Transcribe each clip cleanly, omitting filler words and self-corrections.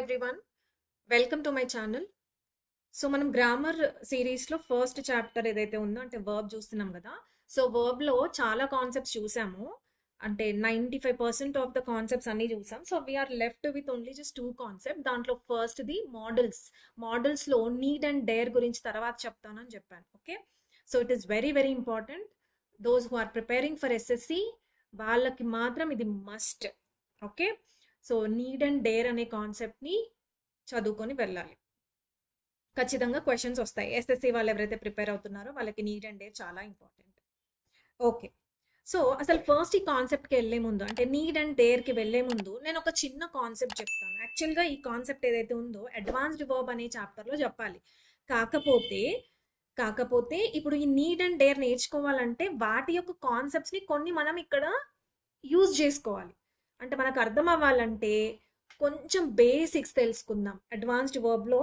everyone, welcome to my channel. So మనం grammar series లో first chapter ఏదైతే ఉందో అంటే వర్బ్ చూస్తున్నాం కదా. సో వర్బ్ లో చాలా కాన్సెప్ట్స్ చూసాము, అంటే 95% ఆఫ్ ద కాన్సెప్ట్స్ అన్ని చూసాం. So we're left with only just 2 concept. దాంట్లో ఫస్ట్ ది మోడల్స్ లో నీడ్ అండ్ డేర్ గురించి తర్వాత చెప్తానని చెప్పాను. Okay, so it is very very important. Those who are preparing for SSC వాళ్ళకి మాత్రం ఇది must. Okay, so need and dare అనే కాన్సెప్ట్ని చదువుకొని వెళ్ళాలి. ఖచ్చితంగా క్వశ్చన్స్ వస్తాయి. ఎస్ఎస్సి వాళ్ళు ఎవరైతే ప్రిపేర్ అవుతున్నారో వాళ్ళకి నీడ్ అండ్ డేర్ చాలా ఇంపార్టెంట్. ఓకే, సో అసలు ఫస్ట్ ఈ కాన్సెప్ట్కి వెళ్ళే ముందు, అంటే నీడ్ అండ్ డేర్కి వెళ్ళే ముందు నేను ఒక చిన్న కాన్సెప్ట్ చెప్తాను. యాక్చువల్గా ఈ కాన్సెప్ట్ ఏదైతే ఉందో అడ్వాన్స్డ్ వర్బ్ అనే చాప్టర్లో చెప్పాలి. కాకపోతే ఇప్పుడు ఈ నీడ్ అండ్ డేర్ నేర్చుకోవాలంటే వాటి యొక్క కాన్సెప్ట్స్ని కొన్ని మనం ఇక్కడ యూజ్ చేసుకోవాలి. అంటే మనకు అర్థం అవ్వాలంటే కొంచెం బేసిక్స్ తెలుసుకుందాం. అడ్వాన్స్డ్ వర్బ్లో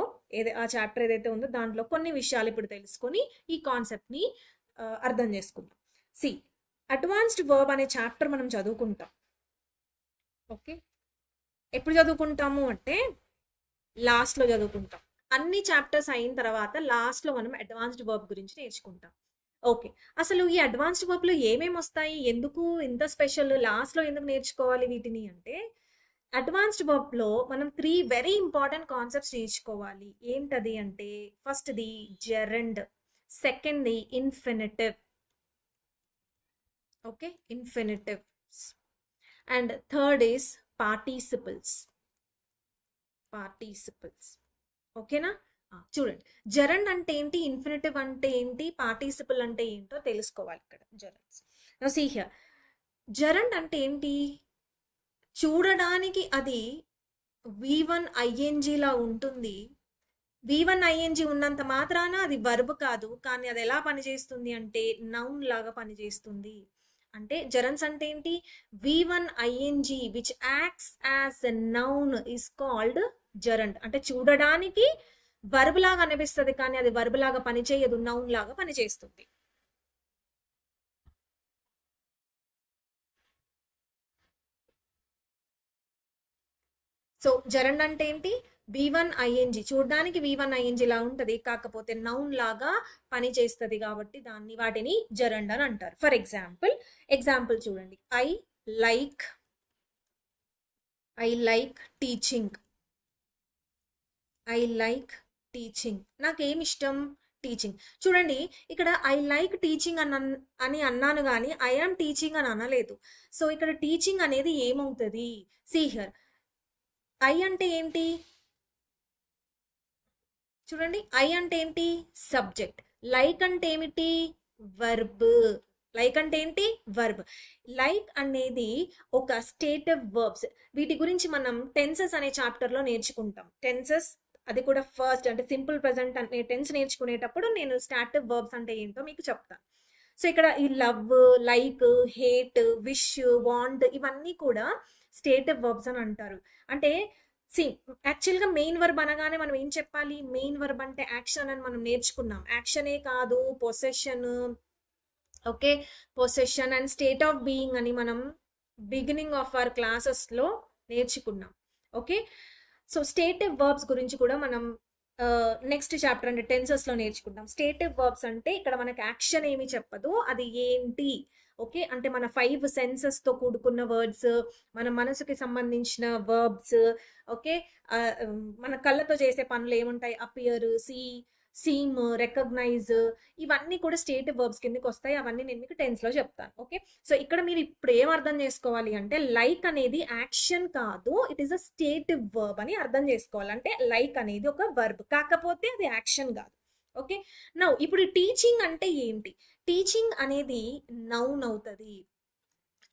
ఆ చాప్టర్ ఏదైతే ఉందో దాంట్లో కొన్ని విషయాలు ఇప్పుడు తెలుసుకొని ఈ కాన్సెప్ట్ని అర్థం చేసుకుందాం. అడ్వాన్స్డ్ వర్బ్ అనే చాప్టర్ మనం చదువుకుంటాం. ఓకే, ఎప్పుడు చదువుకుంటాము అంటే లాస్ట్లో చదువుకుంటాం. అన్ని చాప్టర్స్ అయిన తర్వాత లాస్ట్లో మనం అడ్వాన్స్డ్ వర్బ్ గురించి నేర్చుకుంటాం. ఓకే, అసలు ఈ అడ్వాన్స్డ్ వర్బ్లో ఏమేమి వస్తాయి, ఎందుకు ఇంత స్పెషల్, లాస్ట్లో ఎందుకు నేర్చుకోవాలి వీటిని అంటే, అడ్వాన్స్డ్ వర్బ్లో మనం 3 వెరీ ఇంపార్టెంట్ కాన్సెప్ట్స్ నేర్చుకోవాలి. ఏంటది అంటే, ఫస్ట్ది జెరండ్, సెకండ్ది infinitive. Okay, infinitives, and third is participles. ఓకేనా? చూడండి, జెరండ్ అంటే ఏంటి, ఇన్ఫినిటివ్ అంటే ఏంటి, పార్టిసిపుల్ అంటే ఏంటో తెలుసుకోవాలి ఇక్కడ. జెరండ్స్, నౌ సీ హియర్, జెరండ్ అంటే ఏంటి, చూడడానికి అది V1 ING లా ఉంటుంది. V1 ING ఉన్నంత మాత్రాన అది వర్బ్ కాదు, కానీ అది ఎలా పనిచేస్తుంది అంటే నౌన్ లాగా పనిచేస్తుంది. అంటే జెరండ్స్ అంటే ఏంటి, V1 ING which acts as a noun is called gerund. అంటే చూడడానికి వర్బ్ లాగా అనిపిస్తుంది, కానీ అది వర్బ్ లాగా పనిచేయదు, నౌన్ లాగా పనిచేస్తుంది. సో జెరండ్ అంటే ఏంటి, V1 ING, చూడడానికి V1 ING లా ఉంటుంది, కాకపోతే నౌన్ లాగా పని చేస్తుంది, కాబట్టి వాటిని జెరండ్ అని అంటారు. ఫర్ ఎగ్జాంపుల్ చూడండి, ఐ లైక్ టీచింగ్. నాకేం ఇష్టం, టీచింగ్. చూడండి, ఇక్కడ ఐ లైక్ టీచింగ్ అని అన్నాను కానీ ఐ యామ్ టీచింగ్ అని అనలేదు. సో ఇక్కడ టీచింగ్ అనేది ఏమవుతుంది, సీ హియర్, ఐ అంటే ఏంటి, చూడండి, ఐ అంటే ఏంటి, సబ్జెక్ట్. లైక్ అంటే ఏమిటి, వర్బ్. లైక్ అనేది ఒక స్టేటివ్ వర్బ్స్. వీటి గురించి మనం టెన్సెస్ అనే చాప్టర్లో నేర్చుకుంటాం. టెన్సెస్, అది కూడా ఫస్ట్ అంటే సింపుల్ ప్రెజెంట్ అనే టెన్స్ నేర్చుకునేటప్పుడు నేను స్టాటివ్ వర్బ్స్ అంటే ఏంటో మీకు చెప్తాను. సో ఇక్కడ ఈ love, like, hate, wish, want ఇవన్నీ కూడా స్టేటివ్ వర్బ్స్ అని అంటారు. అంటే యాక్చువల్గా మెయిన్ వర్బ్ అనగానే మనం ఏం చెప్పాలి, మెయిన్ వర్బ్ అంటే యాక్షన్ అని మనం నేర్చుకున్నాం. యాక్షనే కాదు, possession, okay, possession and state of being అని మనం బిగినింగ్ ఆఫ్ అవర్ క్లాసెస్లో నేర్చుకున్నాం. ఓకే, సో స్టేటివ్ వర్బ్స్ గురించి కూడా మనం నెక్స్ట్ చాప్టర్ అంటే టెన్సెస్లో నేర్చుకుంటాం. స్టేటివ్ వర్బ్స్ అంటే ఇక్కడ మనకు యాక్షన్ ఏమి చెప్పదు, అది ఏంటి. ఓకే, అంటే మన 5 సెన్సెస్తో కూడుకున్న వర్డ్స్, మన మనసుకి సంబంధించిన వర్బ్స్. ఓకే, మన కళ్ళతో చేసే పనులు ఏముంటాయి, అపియర్, సీమ్, రికగ్నైజ్, ఇవన్నీ కూడా స్టేటివ్ వర్బ్స్ కిందకి వస్తాయి. అవన్నీ నేను మీకు టెన్స్లో చెప్తాను. ఓకే, సో ఇక్కడ మీరు ఇప్పుడు ఏం అర్థం చేసుకోవాలి అంటే, లైక్ అనేది యాక్షన్ కాదు, ఇట్ ఈస్ అ స్టేటివ్ వర్బ్ అని అర్థం చేసుకోవాలి. అంటే లైక్ అనేది ఒక వర్బ్, కాకపోతే అది యాక్షన్ కాదు. ఓకే, నౌ ఇప్పుడు టీచింగ్ అంటే ఏంటి, టీచింగ్ అనేది నౌన్ అవుతుంది,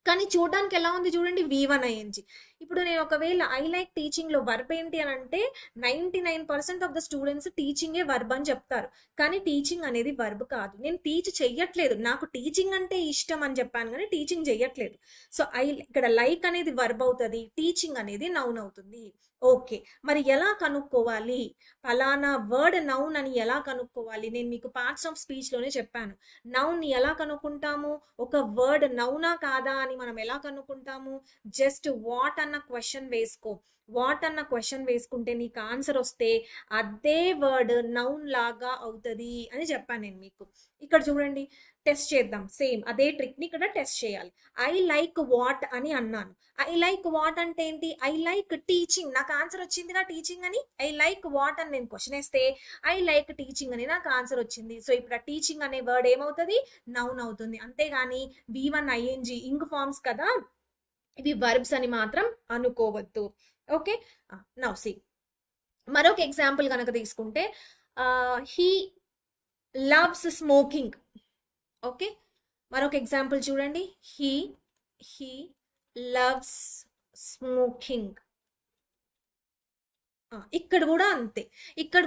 కానీ చూడడానికి ఎలా ఉంది చూడండి, V1 ING. ఇప్పుడు నేను ఒకవేళ ఐ లైక్ టీచింగ్లో వర్బ్ ఏంటి అని అంటే 99% ఆఫ్ ద స్టూడెంట్స్ టీచింగే వర్బ్ అని చెప్తారు, కానీ టీచింగ్ అనేది వర్బ్ కాదు. నేను టీచ్ చెయ్యట్లేదు, నాకు టీచింగ్ అంటే ఇష్టం అని చెప్పాను, కానీ టీచింగ్ చెయ్యట్లేదు. సో ఇక్కడ లైక్ అనేది వర్బ్ అవుతుంది, టీచింగ్ అనేది నౌన్ అవుతుంది. ఓకే, మరి ఎలా కనుక్కోవాలి, ఫలానా వర్డ్ నౌన్ అని ఎలా కనుక్కోవాలి, నేను మీకు పార్ట్స్ ఆఫ్ స్పీచ్లోనే చెప్పాను. నౌన్ ఎలా కనుక్కుంటాము, ఒక వర్డ్ నౌనా కాదా అని మనం ఎలా కనుక్కుంటాము, జస్ట్ వాట్ అన్న క్వశ్చన్ వేసుకో. వాట్ అన్న క్వశ్చన్ వేసుకుంటే నీకు ఆన్సర్ వస్తే అదే వర్డ్ నౌన్ లాగా అవుతుంది అని చెప్పాను నేను మీకు. ఇక్కడ చూడండి, టెస్ట్ చేద్దాం. సేమ్ అదే ట్రిక్ని ఇక్కడ టెస్ట్ చేయాలి. ఐ లైక్ వాట్ అని అన్నాను. ఐ లైక్ వాట్ అంటే ఏంటి? I like teaching. నాకు ఆన్సర్ వచ్చిందిగా టీచింగ్ అని. ఐ లైక్ వాట్ అని నేను క్వశ్చన్ వేస్తే ఐ లైక్ టీచింగ్ అని నాకు ఆన్సర్ వచ్చింది. సో ఇప్పుడు ఆ టీచింగ్ అనే వర్డ్ ఏమవుతుంది? నౌన్ అవుతుంది. అంతేగాని V1 ING ఇంగ్ ఫార్మ్స్ కదా, ఇవి వర్బ్స్ అని మాత్రం అనుకోవద్దు. ఓకే, నౌ సీ మరొక ఎగ్జాంపుల్ కనుక తీసుకుంటే హీ లవ్స్ స్మోకింగ్. ఓకే, మరొక ఎగ్జాంపుల్ చూడండి, హీ లవ్స్ స్మోకింగ్. ఇక్కడ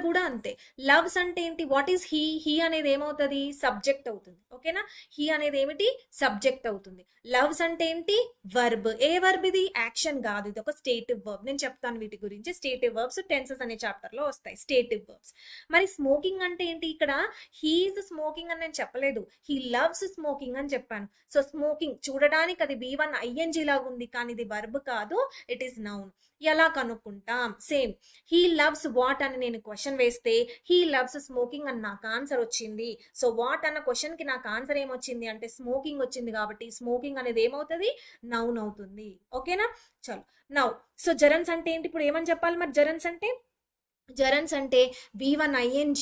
కూడా అంతే. లవ్స్ అంటే ఏంటి? వాట్ ఈస్ హీ అనేది ఏమవుతుంది? సబ్జెక్ట్ అవుతుంది. ఓకేనా, హీ అనేది ఏమిటి? సబ్జెక్ట్ అవుతుంది. లవ్స్ అంటే ఏంటి? వర్బ్. ఏ వర్బ్ ఇది? యాక్షన్ కాదు, ఇది ఒక స్టేటివ్ వర్బ్. నేను చెప్తాను వీటి గురించి. స్టేటివ్ వర్బ్స్ టెన్సెస్ అనే చాప్టర్ లో వస్తాయి, స్టేటివ్ వర్బ్స్. మరి స్మోకింగ్ అంటే ఏంటి? ఇక్కడ హీఈస్ స్మోకింగ్ అని నేను చెప్పలేదు, హీ లవ్స్ స్మోకింగ్ అని చెప్పాను. సో స్మోకింగ్ చూడడానికి అది V1 ING లాగా ఉంది, కానీ ఇది వర్బ్ కాదు, ఇట్ ఈస్ నౌన్. ఎలా కనుక్కుంటాం? సేమ్, హీ లవ్స్ వాట్ అని నేను క్వశ్చన్ వేస్తే హీ లవ్స్ స్మోకింగ్ అని నాకు ఆన్సర్ వచ్చింది. సో వాట్ అన్న క్వశ్చన్ కి నాకు ఆన్సర్ ఏమొచ్చింది అంటే స్మోకింగ్ వచ్చింది, కాబట్టి స్మోకింగ్ అనేది ఏమవుతుంది? నౌన్ అవుతుంది. ఓకేనా, చలో నౌ. సో జెరన్స్ అంటే ఏంటి? ఇప్పుడు ఏమని చెప్పాలి మరి జెరన్స్ అంటే? జెరన్స్ అంటే V1 ING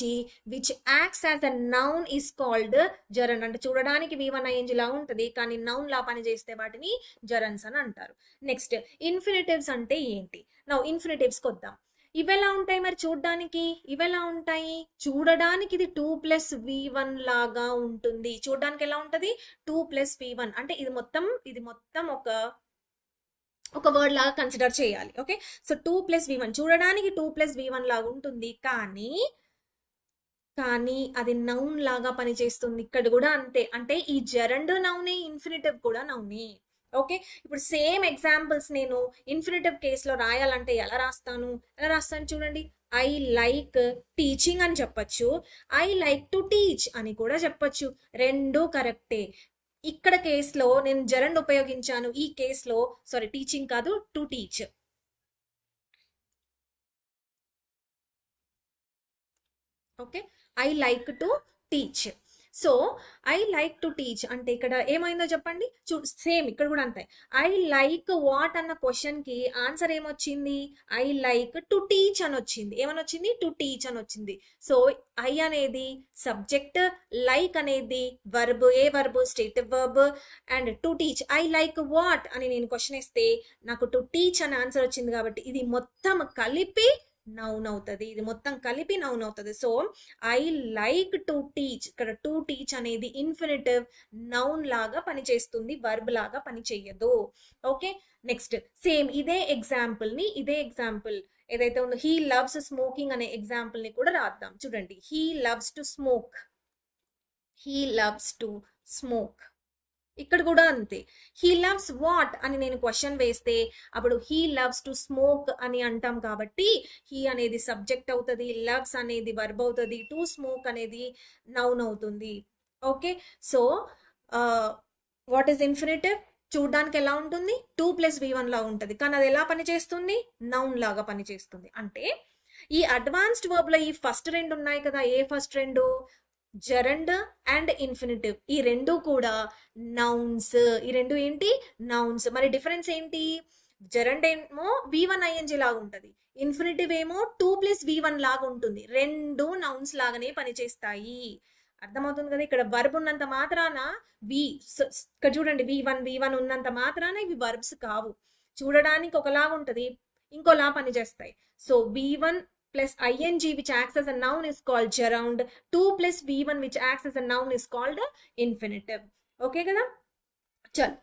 which acts as a noun is called gerund. అంటే చూడడానికి V1 ING లా ఉంటుంది, కానీ నౌన్ లా పని చేస్తే వాటిని జెరన్స్ అని అంటారు. నెక్స్ట్ ఇన్ఫినిటివ్స్ అంటే ఏంటి? నౌ ఇన్ఫినిటివ్స్ కి వద్దాం. ఇవెలా ఉంటాయి మరి చూడడానికి? ఇవెలా ఉంటాయి? చూడడానికి ఇది 2 + V1 లాగా ఉంటుంది. చూడడానికి ఎలా ఉంటది? 2 + V1. అంటే ఇది మొత్తం ఒక వర్డ్ లాగా కన్సిడర్ చేయాలి. ఓకే, సో 2 + V1 చూడడానికి 2 + V1 లాగా ఉంటుంది, కానీ అది నౌన్ లాగా పనిచేస్తుంది. ఇక్కడ కూడా అంతే. అంటే ఈ జెరండ్ నౌనే, ఇన్ఫినిటివ్ కూడా నౌనే. ఓకే, ఇప్పుడు సేమ్ ఎగ్జాంపుల్స్ నేను ఇన్ఫినిటివ్ కేసులో రాయాలంటే ఎలా రాస్తాను చూడండి. ఐ లైక్ టీచింగ్ అని చెప్పచ్చు, ఐ లైక్ టు టీచ్ అని కూడా చెప్పచ్చు. రెండు కరెక్టే. ఇక్కడ కేసులో నేను జెరండ్ ఉపయోగించాను, ఈ కేసులో సారీ టీచింగ్ కాదు, to teach. Okay, I like to teach. So I like to teach అంటే ఇక్కడ ఏమైందో చెప్పండి. సేమ్ ఇక్కడ కూడా అంతే. ఐ లైక్ వాట్ అన్న క్వశ్చన్ కి ఆన్సర్ ఏమొచ్చింది? ఐ లైక్ టు టీచ్ అని వచ్చింది. ఏమని వచ్చింది? టు టీచ్ అని వచ్చింది. సో ఐ అనేది సబ్జెక్ట్, లైక్ అనేది verb. A verb? స్టేటివ్ verb. And to teach, I like what అని నేను క్వశ్చన్ ఇస్తే నాకు టు టీచ్ అని ఆన్సర్ వచ్చింది, కాబట్టి ఇది మొత్తం కలిపి నౌన్ అవుతుంది. ఇది మొత్తం కలిపి నౌన్ అవుతుంది. So I like to teach, ఇక్కడ టు టీచ్ అనేది ఇన్ఫినిటివ్, నౌన్ లాగా పనిచేస్తుంది, వర్బ్ లాగా పని చెయ్యదు. ఓకే, నెక్స్ట్ సేమ్ ఇదే ఎగ్జాంపుల్ ఏదైతే ఉందో హీ లవ్స్ స్మోకింగ్ అనే ఎగ్జాంపుల్ ని కూడా రాద్దాం. చూడండి, హీ లవ్స్ టు స్మోక్. ఇక్కడ కూడా అంతే. హీ లవ్స్ వాట్ అని నేను క్వశ్చన్ వేస్తే అప్పుడు హీ లవ్స్ టు స్మోక్ అని అంటాం, కాబట్టి హీ అనేది సబ్జెక్ట్ అవుతుంది, లవ్స్ అనేది వర్బ్ అవుతుంది, టు స్మోక్ అనేది నౌన్ అవుతుంది. Okay, so what is infinitive? చూడడానికి ఎలా ఉంటుంది? 2 + V1 లా ఉంటుంది, కానీ అది ఎలా పనిచేస్తుంది? నౌన్ లాగా పనిచేస్తుంది. అంటే ఈ అడ్వాన్స్డ్ వర్బ్ లో ఈ ఫస్ట్ రెండు ఉన్నాయి కదా, ఏ ఫస్ట్ రెండు? Gerund and infinitive. ఈ రెండు కూడా నౌన్స్. ఈ రెండు ఏంటి? నౌన్స్. మరి డిఫరెన్స్ ఏంటి? జెరండ్ ఏమో V1 ING లాగా ఉంటుంది, ఇన్ఫినిటివ్ ఏమో 2 + V1 లాగా ఉంటుంది. రెండు నౌన్స్ లాగానే పనిచేస్తాయి. అర్థమవుతుంది కదా? ఇక్కడ వర్బ్ ఉన్నంత మాత్రాన ఇక్కడ చూడండి, V1 ఉన్నంత మాత్రాన ఇవి వర్బ్స్ కావు. చూడడానికి ఒకలాగా ఉంటది, ఇంకోలా పనిచేస్తాయి. So V1 + ING which acts as a noun is called gerund. 2 + V1 which acts as a noun is called infinitive. Okay కదా? చల్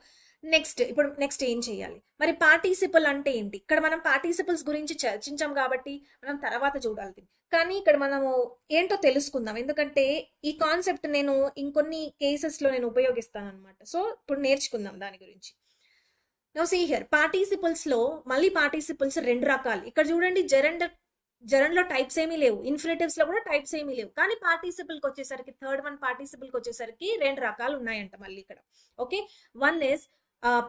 ఇప్పుడు నెక్స్ట్ ఏం చేయాలి మరి? పార్టిసిపల్ అంటే ఏంటి? ఇక్కడ మనం పార్టిసిపల్స్ గురించి చర్చించాం కాబట్టి మనం తర్వాత చూడాలి, కానీ ఇక్కడ మనము ఏంటో తెలుసుకుందాం. ఎందుకంటే ఈ కాన్సెప్ట్ నేను ఇంకొన్ని కేసెస్ లో నేను ఉపయోగిస్తాను అనమాట. సో ఇప్పుడు నేర్చుకుందాం దాని గురించి. నౌ సీ హియర్, పార్టిసిపల్స్ లో మళ్ళీ పార్టిసిపల్స్ రెండు రకాలు. ఇక్కడ చూడండి, జెరండ్ లో టైప్స్ ఏమీ లేవు, ఇన్ఫినిటివ్స్ లో కూడా టైప్స్ ఏమీ లేవు, కానీ పార్టిసిపల్ కి వచ్చేసరికి థర్డ్ వన్ పార్టిసిపల్ కి వచ్చేసరికి రెండు రకాలు ఉన్నాయంట మళ్ళీ ఇక్కడ. Okay, one is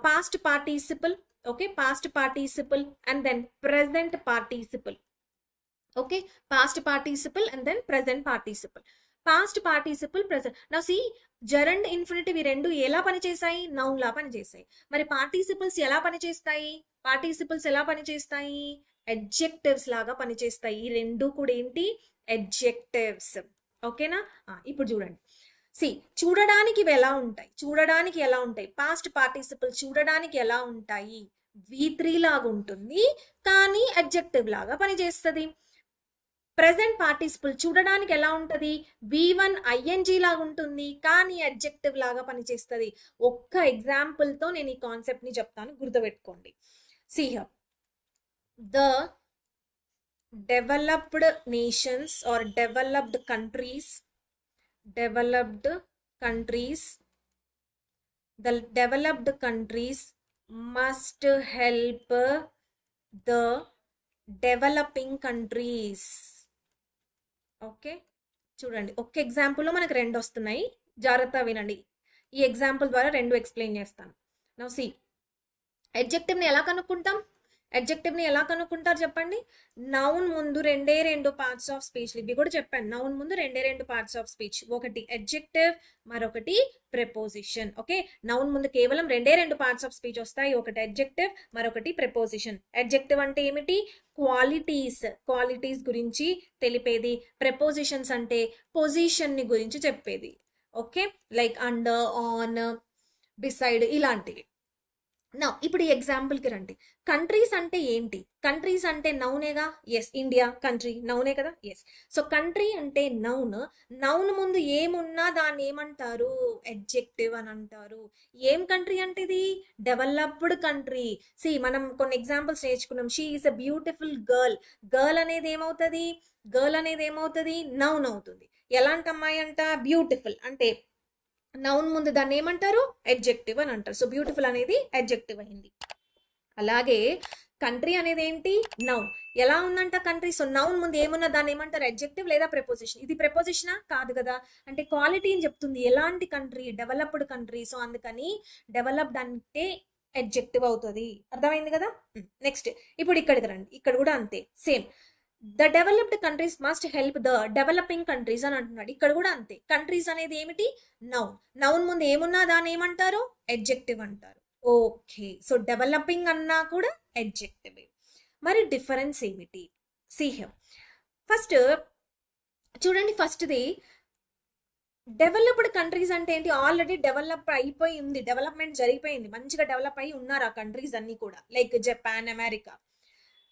past participle, okay, past participle and then present participle. Okay, past participle and then present participle. Past participle, present. Now see, gerund infinitive ఈ రెండు ఎలా పనిచేస్తాయి? నౌన్ లా పనిచేస్తాయి. మరి పార్టిసిపుల్స్ ఎలా పనిచేస్తాయి? పార్టిసిపుల్స్ ఎలా పనిచేస్తాయి? అడ్జెక్టివ్స్ లాగా పనిచేస్తాయి. ఈ రెండు కూడా ఏంటి? అడ్జెక్టివ్స్. ఓకేనా? ఇప్పుడు చూడండి. సి, చూడడానికి ఎలా ఉంటాయి? చూడడానికి ఎలా ఉంటాయి? పాస్ట్ పార్టిసిపుల్ చూడడానికి ఎలా ఉంటాయి? V3 లాగా ఉంటుంది, కానీ అడ్జెక్టివ్ లాగా పనిచేస్తుంది. ప్రెసెంట్ పార్టిసిపుల్ చూడడానికి ఎలా ఉంటుంది? V1 ING లాగా ఉంటుంది, కానీ అడ్జెక్టివ్ లాగా పనిచేస్తుంది. ఒక్క ఎగ్జాంపుల్ తో నేను ఈ కాన్సెప్ట్ ని చెప్తాను, గుర్తుపెట్టుకోండి. See here, the developed nations or developed countries, the developed countries must help the developing countries. Okay, చూడండి, ఒక్క ఎగ్జాంపుల్లో మనకు రెండు వస్తున్నాయి, జాగ్రత్త వినండి. ఈ ఎగ్జాంపుల్ ద్వారా రెండు ఎక్స్ప్లెయిన్ చేస్తాను. నౌ సీ, అడ్జెక్టివ్ని ఎలా కనుక్కుంటాం? అడ్జెక్టివ్ని ఎలా కనుక్కుంటారు చెప్పండి? నౌన్ ముందు రెండు పార్ట్స్ ఆఫ్ స్పీచ్. ఇవి కూడా చెప్పాను, నౌన్ ముందు రెండు పార్ట్స్ ఆఫ్ స్పీచ్, ఒకటి అడ్జెక్టివ్, మరొకటి ప్రెపోజిషన్. ఓకే, నౌన్ ముందు కేవలం రెండు పార్ట్స్ ఆఫ్ స్పీచ్ వస్తాయి, ఒకటి అడ్జెక్టివ్, మరొకటి ప్రెపోజిషన్. అడ్జెక్టివ్ అంటే ఏమిటి? క్వాలిటీస్ గురించి తెలిపేది. ప్రెపోజిషన్స్ అంటే పొజిషన్ ని గురించి చెప్పేది. Okay, like under, on, beside ఇలాంటివి. నా ఇప్పుడు ఈ ఎగ్జాంపుల్కి రండి. కంట్రీస్ అంటే ఏంటి? కంట్రీస్ అంటే నౌనేగా? ఎస్, ఇండియా కంట్రీ నౌనే కదా? ఎస్. సో కంట్రీ అంటే నౌన్. నౌన్ ముందు ఏమున్నా దాన్ని ఏమంటారు? అడ్జెక్టివ్ అని అంటారు. ఏం కంట్రీ అంటే ఇది? Developed country. సి, మనం కొన్ని ఎగ్జాంపుల్స్ నేర్చుకున్నాం. She is a beautiful girl. Girl అనేది ఏమవుతుంది? నౌన్ అవుతుంది. ఎలాంటి అమ్మాయి అంట? బ్యూటిఫుల్. అంటే నౌన్ ముందు దాన్ని ఏమంటారు? అడ్జెక్టివ్ అని అంటారు. సో బ్యూటిఫుల్ అనేది అడ్జెక్టివ్ అయింది. అలాగే కంట్రీ అనేది ఏంటి? నౌన్. ఎలా ఉందంట కంట్రీ? సో నౌన్ ముందు ఏమున్నా దాన్ని ఏమంటారు? అడ్జెక్టివ్ లేదా ప్రెపోజిషన్. ఇది ప్రెపోజిషనా? కాదు కదా. అంటే క్వాలిటీ అని చెప్తుంది. ఎలాంటి కంట్రీ? Developed country. సో అందుకని డెవలప్డ్ అంటే అడ్జెక్టివ్ అవుతుంది. అర్థమైంది కదా? నెక్స్ట్ ఇప్పుడు ఇక్కడికి రండి. ఇక్కడ కూడా అంతే, same. The developed countries must help the developing countries అని అంటున్నాడు. ఇక్కడ కూడా అంతే. కంట్రీస్ అనేది ఏమిటి? నౌన్. నౌన్ ముందు ఏమున్నా దాన్ని ఏమంటారు? అడ్జెక్టివ్ అంటారు. ఓకే, సో డెవలపింగ్ అన్నా కూడా అడ్జెక్టివ్. మరి డిఫరెన్స్ ఏమిటి? See here. ఫస్ట్ చూడండి, ఫస్ట్ది డెవలప్డ్ కంట్రీస్ అంటే ఏంటి? ఆల్రెడీ డెవలప్ అయిపోయి ఉంది, డెవలప్మెంట్ జరిగిపోయింది, మంచిగా డెవలప్ అయి ఉన్నారు ఆ కంట్రీస్ అన్ని కూడా, లైక్ జపాన్, అమెరికా.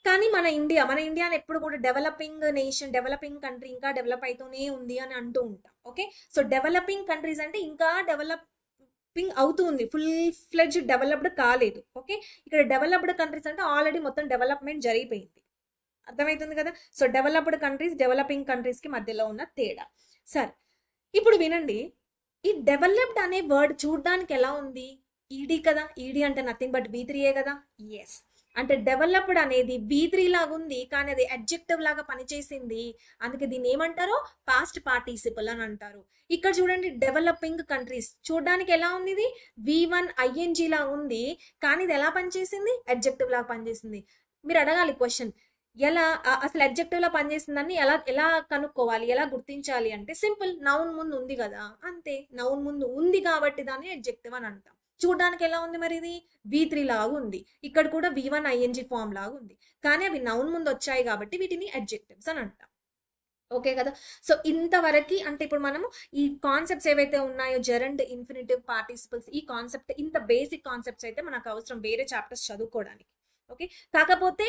కానీ మన ఇండియాని ఎప్పుడు కూడా డెవలపింగ్ నేషన్, డెవలపింగ్ కంట్రీ, ఇంకా డెవలప్ అవుతూనే ఉంది అని అంటూ ఉంటాం. ఓకే, సో డెవలపింగ్ కంట్రీస్ అంటే ఇంకా డెవలపింగ్ అవుతూ ఉంది, ఫుల్ ఫ్లెడ్జ్ డెవలప్డ్ కాలేదు. ఓకే, ఇక్కడ డెవలప్డ్ కంట్రీస్ అంటే ఆల్రెడీ మొత్తం డెవలప్మెంట్ జరిగిపోయింది. అర్థమవుతుంది కదా? So developed countries, developing countries కి మధ్యలో ఉన్న తేడా. సరే, ఇప్పుడు వినండి. ఈ డెవలప్డ్ అనే వర్డ్ చూడడానికి ఎలా ఉంది? ఈడీ కదా. ఈడీ అంటే నథింగ్ బట్ V3 కదా. ఎస్, అంటే డెవలప్డ్ అనేది V3 లాగా ఉంది, కానీ అది అడ్జెక్టివ్ లాగా పనిచేసింది. అందుకే దీన్ని ఏమంటారు? పాస్ట్ పార్టిసిపుల్ అని అంటారు. ఇక్కడ చూడండి, డెవలపింగ్ కంట్రీస్ చూడడానికి ఎలా ఉంది? ఇది V1 ING లాగా ఉంది, కానీ ఇది ఎలా పనిచేసింది? అడ్జెక్టివ్ లాగా పనిచేసింది. మీరు అడగాలి క్వశ్చన్, ఎలా అసలు అడ్జెక్టివ్ లా పనిచేసిందని ఎలా కనుక్కోవాలి, ఎలా గుర్తించాలి అంటే సింపుల్, నౌన్ ముందు ఉంది కదా, అంతే. నౌన్ ముందు ఉంది కాబట్టి దాన్ని అడ్జెక్టివ్ అని అంటాం. చూడడానికి ఎలా ఉంది మరి? ఇది V3 లాగా ఉంది. ఇక్కడ కూడా V1 ING ఫామ్ లాగా ఉంది, కానీ అవి నౌన్ ముందు వచ్చాయి కాబట్టి వీటిని అడ్జెక్టివ్స్ అని అంటాం. ఓకే కదా? సో ఇంతవరకు అంటే ఇప్పుడు మనము ఈ కాన్సెప్ట్స్ ఏవైతే ఉన్నాయో, జెరండ్, ఇన్ఫినిటివ్, పార్టిసిపల్స్, ఈ కాన్సెప్ట్, ఇంత బేసిక్ కాన్సెప్ట్స్ అయితే మనకు అవసరం వేరే చాప్టర్స్ చదువుకోవడానికి. ఓకే, కాకపోతే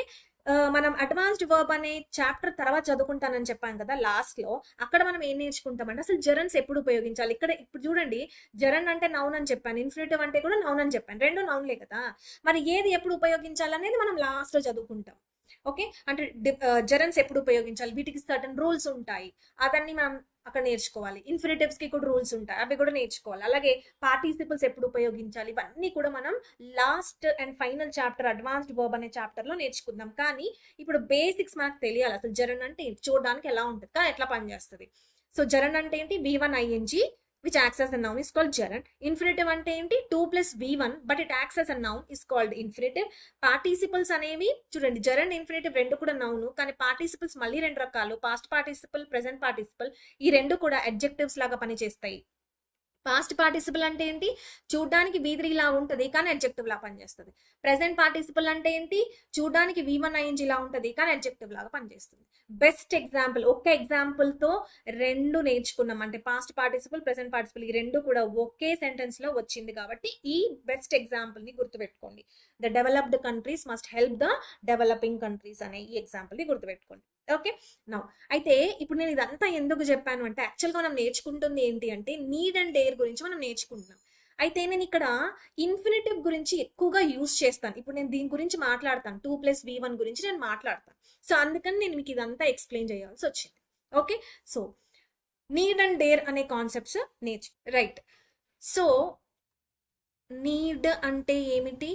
మనం అడ్వాన్స్డ్ వర్బ్ అనే చాప్టర్ తర్వాత చదువుకుంటానని చెప్పాను కదా లాస్ట్ లో. అక్కడ మనం ఏం నేర్చుకుంటామంటే అసలు జెరన్స్ ఎప్పుడు ఉపయోగించాలి. ఇక్కడ ఇప్పుడు చూడండి, జెరన్ అంటే నౌన్ అని చెప్పాను, ఇన్ఫినిటివ్ అంటే కూడా నౌన్ అని చెప్పాను, రెండు నౌన్లే కదా. మరి ఏది ఎప్పుడు ఉపయోగించాలి అనేది మనం లాస్ట్ లో చదువుకుంటాం. ఓకే, అంటే జెరన్స్ ఎప్పుడు ఉపయోగించాలి, వీటికి సర్టన్ రూల్స్ ఉంటాయి, అవన్నీ మనం అక్కడ నేర్చుకోవాలి. ఇన్ఫినిటివ్స్ కి కూడా రూల్స్ ఉంటాయి, అవి కూడా నేర్చుకోవాలి. అలాగే పార్టిసిపుల్స్ ఎప్పుడు ఉపయోగించాలి, ఇవన్నీ కూడా మనం last and final chapter advanced verb అనే చాప్టర్ లో నేర్చుకుందాం. కానీ ఇప్పుడు బేసిక్స్ మనకు తెలియాలి. అసలు జెరన్ అంటే చూడడానికి ఎలా ఉంటుంది, కానీ ఎట్లా పనిచేస్తుంది. సో జెరన్ అంటే ఏంటి? V1 ING which acts as a noun is called gerund. Infinitive అంటే ఏంటి 2 plus v1 but it acts as a noun is called infinitive. Participles అనేవి చూడండి, gerund infinitive రెండు కూడా నౌన్, కానీ పార్టిసిపల్స్ మళ్ళీ రెండు రకాలు, పాస్ట్ పార్టిసిపల్, ప్రెసెంట్ పార్టిసిపల్. ఈ రెండు కూడా అడ్జెక్టివ్స్ లాగా పనిచేస్తాయి. పాస్ట్ పార్టిసిపల్ అంటే ఏంటి, చూడడానికి v3 లా ఉంటుంది కానీ అడ్జెక్టివ్ లా పనిచేస్తుంది. ప్రెసెంట్ పార్టిసిపల్ అంటే ఏంటి, చూడడానికి v1 ing లా ఉంటుంది కానీ అడ్జెక్టివ్ లాగా పనిచేస్తుంది. బెస్ట్ ఎగ్జాంపుల్, ఒక్క ఎగ్జాంపుల్ తో రెండు నేర్చుకున్నాం, అంటే పాస్ట్ పార్టిసిపల్, ప్రెసెంట్ పార్టిసిపల్ ఈ రెండు కూడా ఒకే సెంటెన్స్ లో వచ్చింది కాబట్టి ఈ బెస్ట్ ఎగ్జాంపుల్ ని గుర్తుపెట్టుకోండి. The developed countries must help the developing countries అనే ఈ ఎగ్జాంపుల్ ని గుర్తుపెట్టుకోండి. ఓకే, నౌ అయితే ఇప్పుడు నేను ఇదంతా ఎందుకు చెప్పాను అంటే, యాక్చువల్గా మనం నేర్చుకుంటుంది ఏంటి అంటే నీడ్ అండ్ డేర్ గురించి మనం నేర్చుకుంటున్నాం. అయితే నేను ఇక్కడ ఇన్ఫినిటివ్ గురించి ఎక్కువగా యూజ్ చేస్తాను. ఇప్పుడు నేను దీని గురించి మాట్లాడతాను, 2 plus v1 గురించి నేను మాట్లాడతాను. సో అందుకని నేను మీకు ఇదంతా ఎక్స్ప్లెయిన్ చేయాల్సి వచ్చింది. Okay, so need and dare అనే కాన్సెప్ట్స్ రైట్. సో నీడ్ అంటే ఏమిటి,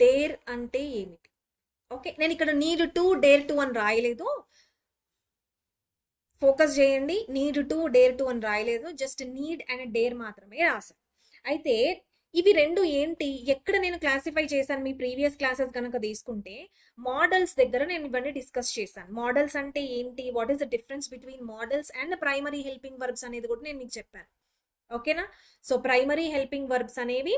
డేర్ అంటే ఏమిటి? ఓకే, నేను ఇక్కడ నీడ్ టు డేర్ టు అని రాయలేదు, ఫోకస్ చేయండి. నీడ్ టు డేర్ టు అని రాయలేదు, జస్ట్ నీడ్ అండ్ డేర్ మాత్రమే రాశాను. అయితే ఇవి రెండు ఏంటి, ఎక్కడ నేను క్లాసిఫై చేశాను, మీ ప్రీవియస్ క్లాసెస్ కనుక తీసుకుంటే మోడల్స్ దగ్గర నేను ఇవన్నీ డిస్కస్ చేశాను. మోడల్స్ అంటే ఏంటి, what is the difference between models and primary helping verbs అనేది కూడా నేను మీకు చెప్పాను. ఓకేనా, సో ప్రైమరీ హెల్పింగ్ వర్బ్స్ అనేవి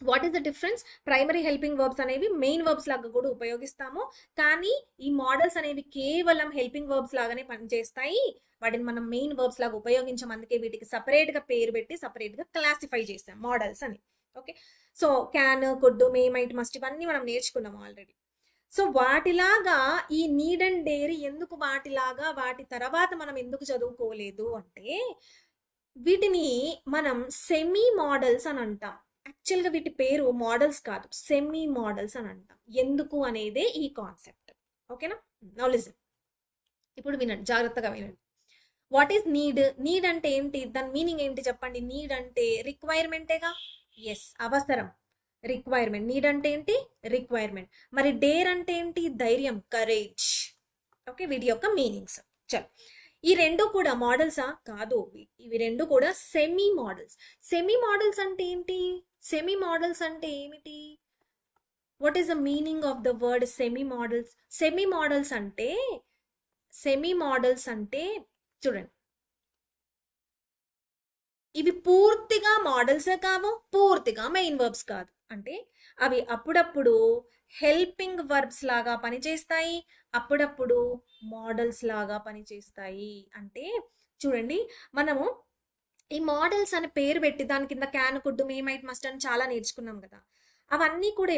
what is the difference, primary helping verbs అనేవి మెయిన్ వర్బ్స్ లాగా కూడా ఉపయోగిస్తాము, కానీ ఈ మోడల్స్ అనేవి కేవలం హెల్పింగ్ వర్బ్స్ లాగానే పనిచేస్తాయి. వాటిని మనం మెయిన్ వర్బ్స్ లాగా ఉపయోగించాం, అందుకే వీటికి సపరేట్ గా పేరు పెట్టి సపరేట్ గా క్లాసిఫై చేసాం మోడల్స్ అని. Okay, so can, could, May, might, must ఇవన్నీ మనం నేర్చుకున్నాం ఆల్రెడీ. సో వాటిలాగా ఈ నీడ్ అండ్ డేర్ ఎందుకు వాటిలాగా వాటి తర్వాత మనం ఎందుకు చదువుకోలేదు అంటే, వీటిని మనం సెమీ మోడల్స్ అని అంటాం. యాక్చువల్గా వీటి పేరు మోడల్స్ కాదు, సెమీ మోడల్స్ అని అంటాం. ఎందుకు అనేదే ఈ కాన్సెప్ట్. ఓకేనా, నౌ లిసన్. ఇప్పుడు వినండి, జాగ్రత్తగా వినండి. వాట్ ఈస్ నీడ్, నీడ్ అంటే ఏంటి, దాని మీనింగ్ ఏంటి చెప్పండి. నీడ్ అంటే రిక్వైర్మెంటేగా, ఎస్ అవసరం, రిక్వైర్మెంట్. నీడ్ అంటే ఏంటి, రిక్వైర్మెంట్. మరి డేర్ అంటే ఏంటి, ధైర్యం, కరేజ్. ఓకే, వీటి యొక్క మీనింగ్స్. చల్, ఈ రెండు కూడా మోడల్సా కాదు, ఇవి రెండు కూడా సెమీ మోడల్స్. సెమీ మోడల్స్ అంటే ఏంటి, సెమీ మోడల్స్ అంటే ఏమిటి, what is the meaning of the word semi models? Semi models అంటే, సెమీ మోడల్స్ అంటే చూడండి, ఇవి పూర్తిగా మోడల్సే కావు, పూర్తిగా మెయిన్ వర్బ్స్ కాదు. అంటే అవి అప్పుడప్పుడు హెల్పింగ్ వర్బ్స్ లాగా పనిచేస్తాయి, అప్పుడప్పుడు మోడల్స్ లాగా పనిచేస్తాయి. అంటే చూడండి, మనము ఈ మోడల్స్ అని పేరు పెట్టి దాని కింద can, could, May, might, must అని చాలా నేర్చుకున్నాం కదా. అవన్నీ కూడా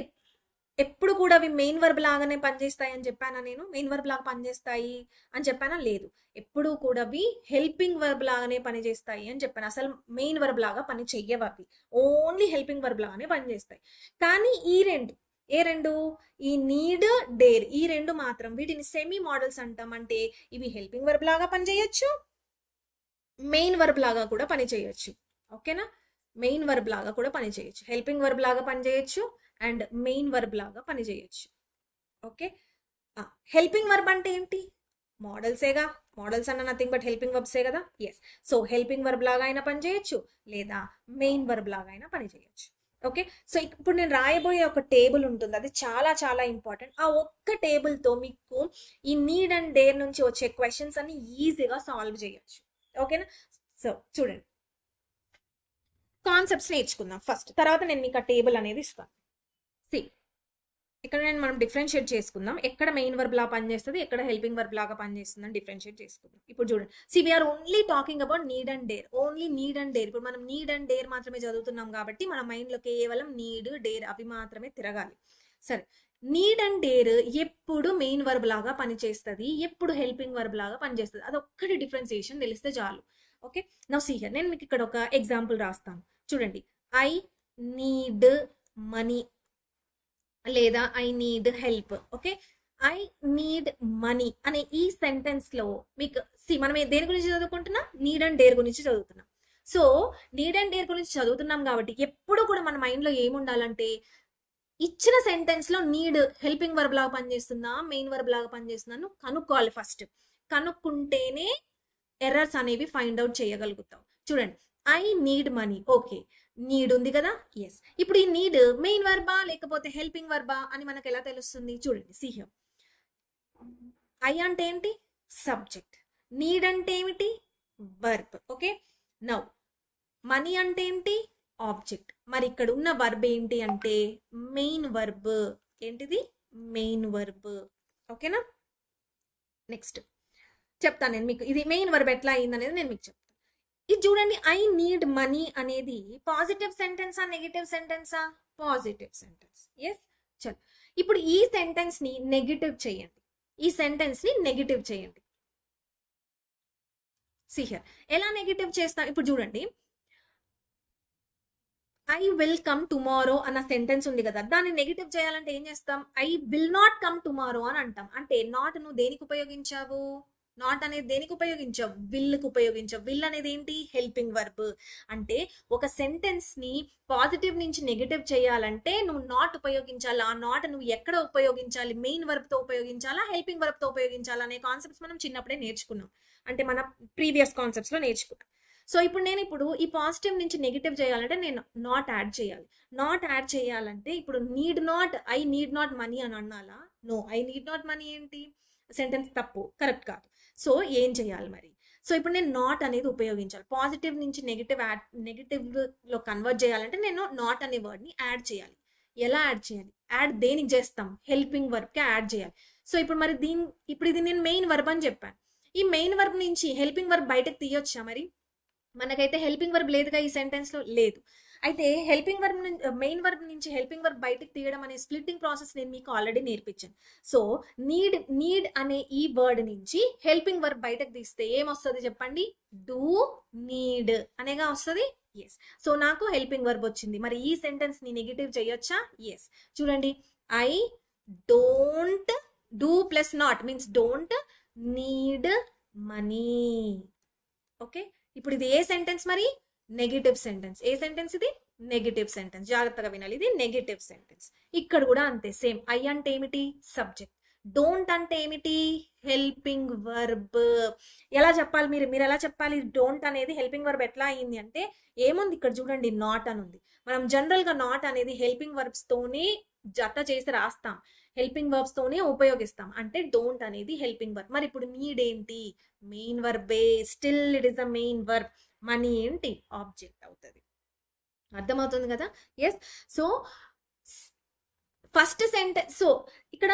ఎప్పుడు కూడా అవి మెయిన్ వర్బ్ లాగానే పనిచేస్తాయి అని చెప్పానా నేను? మెయిన్ వర్బ్ లాగా పనిచేస్తాయి అని చెప్పానా? లేదు, ఎప్పుడు కూడా అవి హెల్పింగ్ వర్బ్ లాగానే పనిచేస్తాయి అని చెప్పాను. అసలు మెయిన్ వర్బ్ లాగా పని చెయ్యవు అవి, ఓన్లీ హెల్పింగ్ వర్బ్ లాగానే పనిచేస్తాయి. కానీ ఈ రెండు, ఏ రెండు, ఈ నీడ్, డేర్, ఈ రెండు మాత్రం వీటిని సెమీ మోడల్స్ అంటాం. అంటే ఇవి హెల్పింగ్ వర్బ్ లాగా పనిచేయచ్చు, మెయిన్ వర్బ్ లాగా కూడా పనిచేయచ్చు. ఓకేనా, మెయిన్ వర్బ్ లాగా కూడా పనిచేయచ్చు, హెల్పింగ్ వర్బ్ లాగా పనిచేయచ్చు అండ్ మెయిన్ వర్బ్ లాగా పనిచేయచ్చు. ఓకే, హెల్పింగ్ వర్బ్ అంటే ఏంటి, మోడల్సేగా, మోడల్స్ అన్న నథింగ్ బట్ హెల్పింగ్ వర్బ్సే కదా. ఎస్, సో హెల్పింగ్ వర్బ్ లాగా అయినా పనిచేయచ్చు లేదా మెయిన్ వర్బ్ లాగా అయినా పనిచేయచ్చు. ఓకే, సో ఇప్పుడు నేను రాయబోయే ఒక టేబుల్ ఉంటుంది, అది చాలా చాలా ఇంపార్టెంట్. ఆ ఒక్క టేబుల్తో మీకు ఈ నీడ్ అండ్ డేర్ నుంచి వచ్చే క్వశ్చన్స్ అన్ని ఈజీగా సాల్వ్ చేయొచ్చు. ఓకేనా, సో చూడండి, కాన్సెప్ట్స్ నేర్చుకుందాం ఫస్ట్, తర్వాత నేను మీకు ఆ టేబుల్ అనేది ఇస్తాను. సి, ఇక్కడ మనం డిఫరెన్షియేట్ చేసుకుందాం, ఎక్కడ మెయిన్ వర్బ్ లాగా పనిచేస్తుంది, ఎక్కడ హెల్పింగ్ వర్బ్ లాగా పనిచేస్తుంది అని డిఫరెన్షియేట్ చేసుకుందాం. ఇప్పుడు చూడండి, see we're only talking about need and dare, only need and dare. ఇప్పుడు మనం నీడ్ అండ్ డేర్ మాత్రమే చదువుతున్నాం కాబట్టి మన మైండ్లో కేవలం నీడ్, డేర్ అవి మాత్రమే తిరగాలి. సరే, నీడ్ అండ్ డేర్ ఎప్పుడు మెయిన్ వర్బ్ లాగా పనిచేస్తుంది, ఎప్పుడు హెల్పింగ్ వర్బ్ లాగా పనిచేస్తుంది, అదొక్కటి డిఫరెన్సియేషన్ తెలిస్తే చాలు. ఓకే, నౌ సీ హియర్, నేను మీకు ఇక్కడ ఒక ఎగ్జాంపుల్ రాస్తాను. చూడండి, ఐ నీడ్ మనీ లేదా I need help. Okay, I need money అనే ఈ సెంటెన్స్ లో మీకు మనం దేని గురించి చదువుకుంటున్నాం, నీడ్ అండ్ డేర్ గురించి చదువుతున్నాం. సో నీడ్ అండ్ డేర్ గురించి చదువుతున్నాం కాబట్టి ఎప్పుడు కూడా మన మైండ్ లో ఏముండాలంటే, ఇచ్చిన సెంటెన్స్ లో నీడ్ హెల్పింగ్ వర్బ్ లాగా పనిచేస్తుందా, మెయిన్ వర్బ్ లాగా పనిచేస్తుందా నువ్వు కనుక్కోవాలి ఫస్ట్. కనుక్కుంటేనే ఎర్రర్స్ అనేవి ఫైండ్ అవుట్ చేయగలుగుతాం. చూడండి, I need money. Okay, need ఉంది కదా, ఎస్. ఇప్పుడు ఈ నీడ్ మెయిన్ వర్బా లేకపోతే హెల్పింగ్ వర్బా అని మనకు ఎలా తెలుస్తుంది? చూడండి, సీ హియర్. ఐ అంటే ఏంటి? సబ్జెక్ట్. నీడ్ అంటే ఏమిటి? వర్బ్. ఓకే, నౌ మనీ అంటే ఏంటి? ఆబ్జెక్ట్. మరి ఇక్కడ ఉన్న వర్బ్ ఏంటి అంటే మెయిన్ వర్బ్. ఏంటిది? Main verb. ఓకేనా? నెక్స్ట్ చెప్తాను నేను మీకు, ఇది మెయిన్ వర్బ్ ఎట్లా అయింది అనేది నేను మీకు చెప్తాను. ఇది చూడండి, ఐ నీడ్ మనీ అనేది పాజిటివ్ సెంటెన్సా నెగిటివ్ సెంటెన్సా? Positive sentence. ఎస్. చల్, ఇప్పుడు ఈ సెంటెన్స్ ని నెగిటివ్ చేయండి. ఈ సెంటెన్స్ ని నెగిటివ్ చేయండి. సీ హియర్, ఎలా నెగిటివ్ చేస్తాం? ఇప్పుడు చూడండి, ఐ విల్ కమ్ టుమారో అన్న సెంటెన్స్ ఉంది కదా, దాన్ని నెగిటివ్ చేయాలంటే ఏం చేస్తాం? I will not come tomorrow అని అంటాం. అంటే నాట్ నువ్వు దేనికి ఉపయోగించావు? నాట్ అనేది దేనికి ఉపయోగించావు? విల్కి ఉపయోగించావు. విల్ అనేది ఏంటి? Helping verb. అంటే ఒక సెంటెన్స్ ని పాజిటివ్ నుంచి నెగిటివ్ చేయాలంటే నువ్వు నాట్ ఉపయోగించాలి. ఆ నాట్ నువ్వు ఎక్కడ ఉపయోగించాలి? మెయిన్ వర్బ్ తో ఉపయోగించాలా, హెల్పింగ్ వర్బ్ తో ఉపయోగించాలా అనే కాన్సెప్ట్స్ మనం చిన్నప్పుడే నేర్చుకున్నాం. అంటే మన ప్రీవియస్ కాన్సెప్ట్స్ లో నేర్చుకున్నాం. సో ఇప్పుడు నేను ఈ పాజిటివ్ నుంచి నెగిటివ్ చేయాలంటే నేను నాట్ యాడ్ చేయాలి. నాట్ యాడ్ చేయాలంటే ఇప్పుడు need not, I need not money అని అన్నాలా? No, I need not money ఏంటి? సెంటెన్స్ తప్పు, కరెక్ట్ కాదు. సో ఏం చేయాలి మరి? సో ఇప్పుడు నేను నాట్ అనేది ఉపయోగించాలి. పాజిటివ్ నుంచి నెగిటివ్ లో కన్వర్ట్ చేయాలంటే నేను నాట్ అనే వర్డ్ ని యాడ్ చేయాలి. ఎలా యాడ్ చేయాలి? యాడ్ దేనికి చేస్తాం? హెల్పింగ్ వర్బ్ కి యాడ్ చేయాలి. సో ఇప్పుడు మరి ఇప్పుడు ఇది నేను మెయిన్ వర్బ్ అని చెప్పాను. ఈ మెయిన్ వర్బ్ నుంచి హెల్పింగ్ వర్బ్ బయటకు తీయొచ్చా? మరి మనకైతే హెల్పింగ్ వర్బ్ లేదుగా ఈ సెంటెన్స్ లో, లేదు. అయితే హెల్పింగ్ వర్బ్ మెయిన్ వర్బ్ నుంచి హెల్పింగ్ వర్బ్ బయటకు తీయడం అనే స్ప్లిట్టింగ్ ప్రాసెస్ నేను మీకు ఆల్రెడీ నేర్పించాను. సో నీడ్ అనే ఈ వర్డ్ నుంచి హెల్పింగ్ వర్బ్ బయటకు తీస్తే ఏమొస్తుంది చెప్పండి? డూ నీడ్ అనేగా వస్తుంది. ఎస్. సో నాకు హెల్పింగ్ వర్బ్ వచ్చింది. మరి ఈ సెంటెన్స్ ని నెగిటివ్ చేయొచ్చా? ఎస్. చూడండి, I don't, do plus not means don't need money. Okay, ఇప్పుడు ఇది ఏ సెంటెన్స్? మరి నెగిటివ్ సెంటెన్స్. ఏ సెంటెన్స్ ఇది? Negative sentence. జాగ్రత్తగా వినాలి, ఇది నెగిటివ్ సెంటెన్స్. ఇక్కడ కూడా అంతే, సేమ్. ఐ అంటే ఏమిటి? సబ్జెక్ట్. డోంట్ అంటే ఏమిటి? Helping verb. ఎలా చెప్పాలి మీరు ఎలా చెప్పాలి? డోంట్ అనేది హెల్పింగ్ వర్బ్ ఎట్లా అయింది అంటే ఏముంది ఇక్కడ చూడండి, నాట్ అని ఉంది. మనం జనరల్ గా నాట్ అనేది హెల్పింగ్ వర్బ్స్ తోనే జత చేసి రాస్తాం, హెల్పింగ్ వర్బ్స్ తోనే ఉపయోగిస్తాం. అంటే డోంట్ అనేది హెల్పింగ్ వర్బ్. మరి ఇప్పుడు నీడ్ ఏంటి? మెయిన్ వర్బే. Still it is a main verb. Money ఏంటి? ఆబ్జెక్ట్ అవుతుంది. అర్థమవుతుంది కదా? Yes. So first sentence, so ఇక్కడ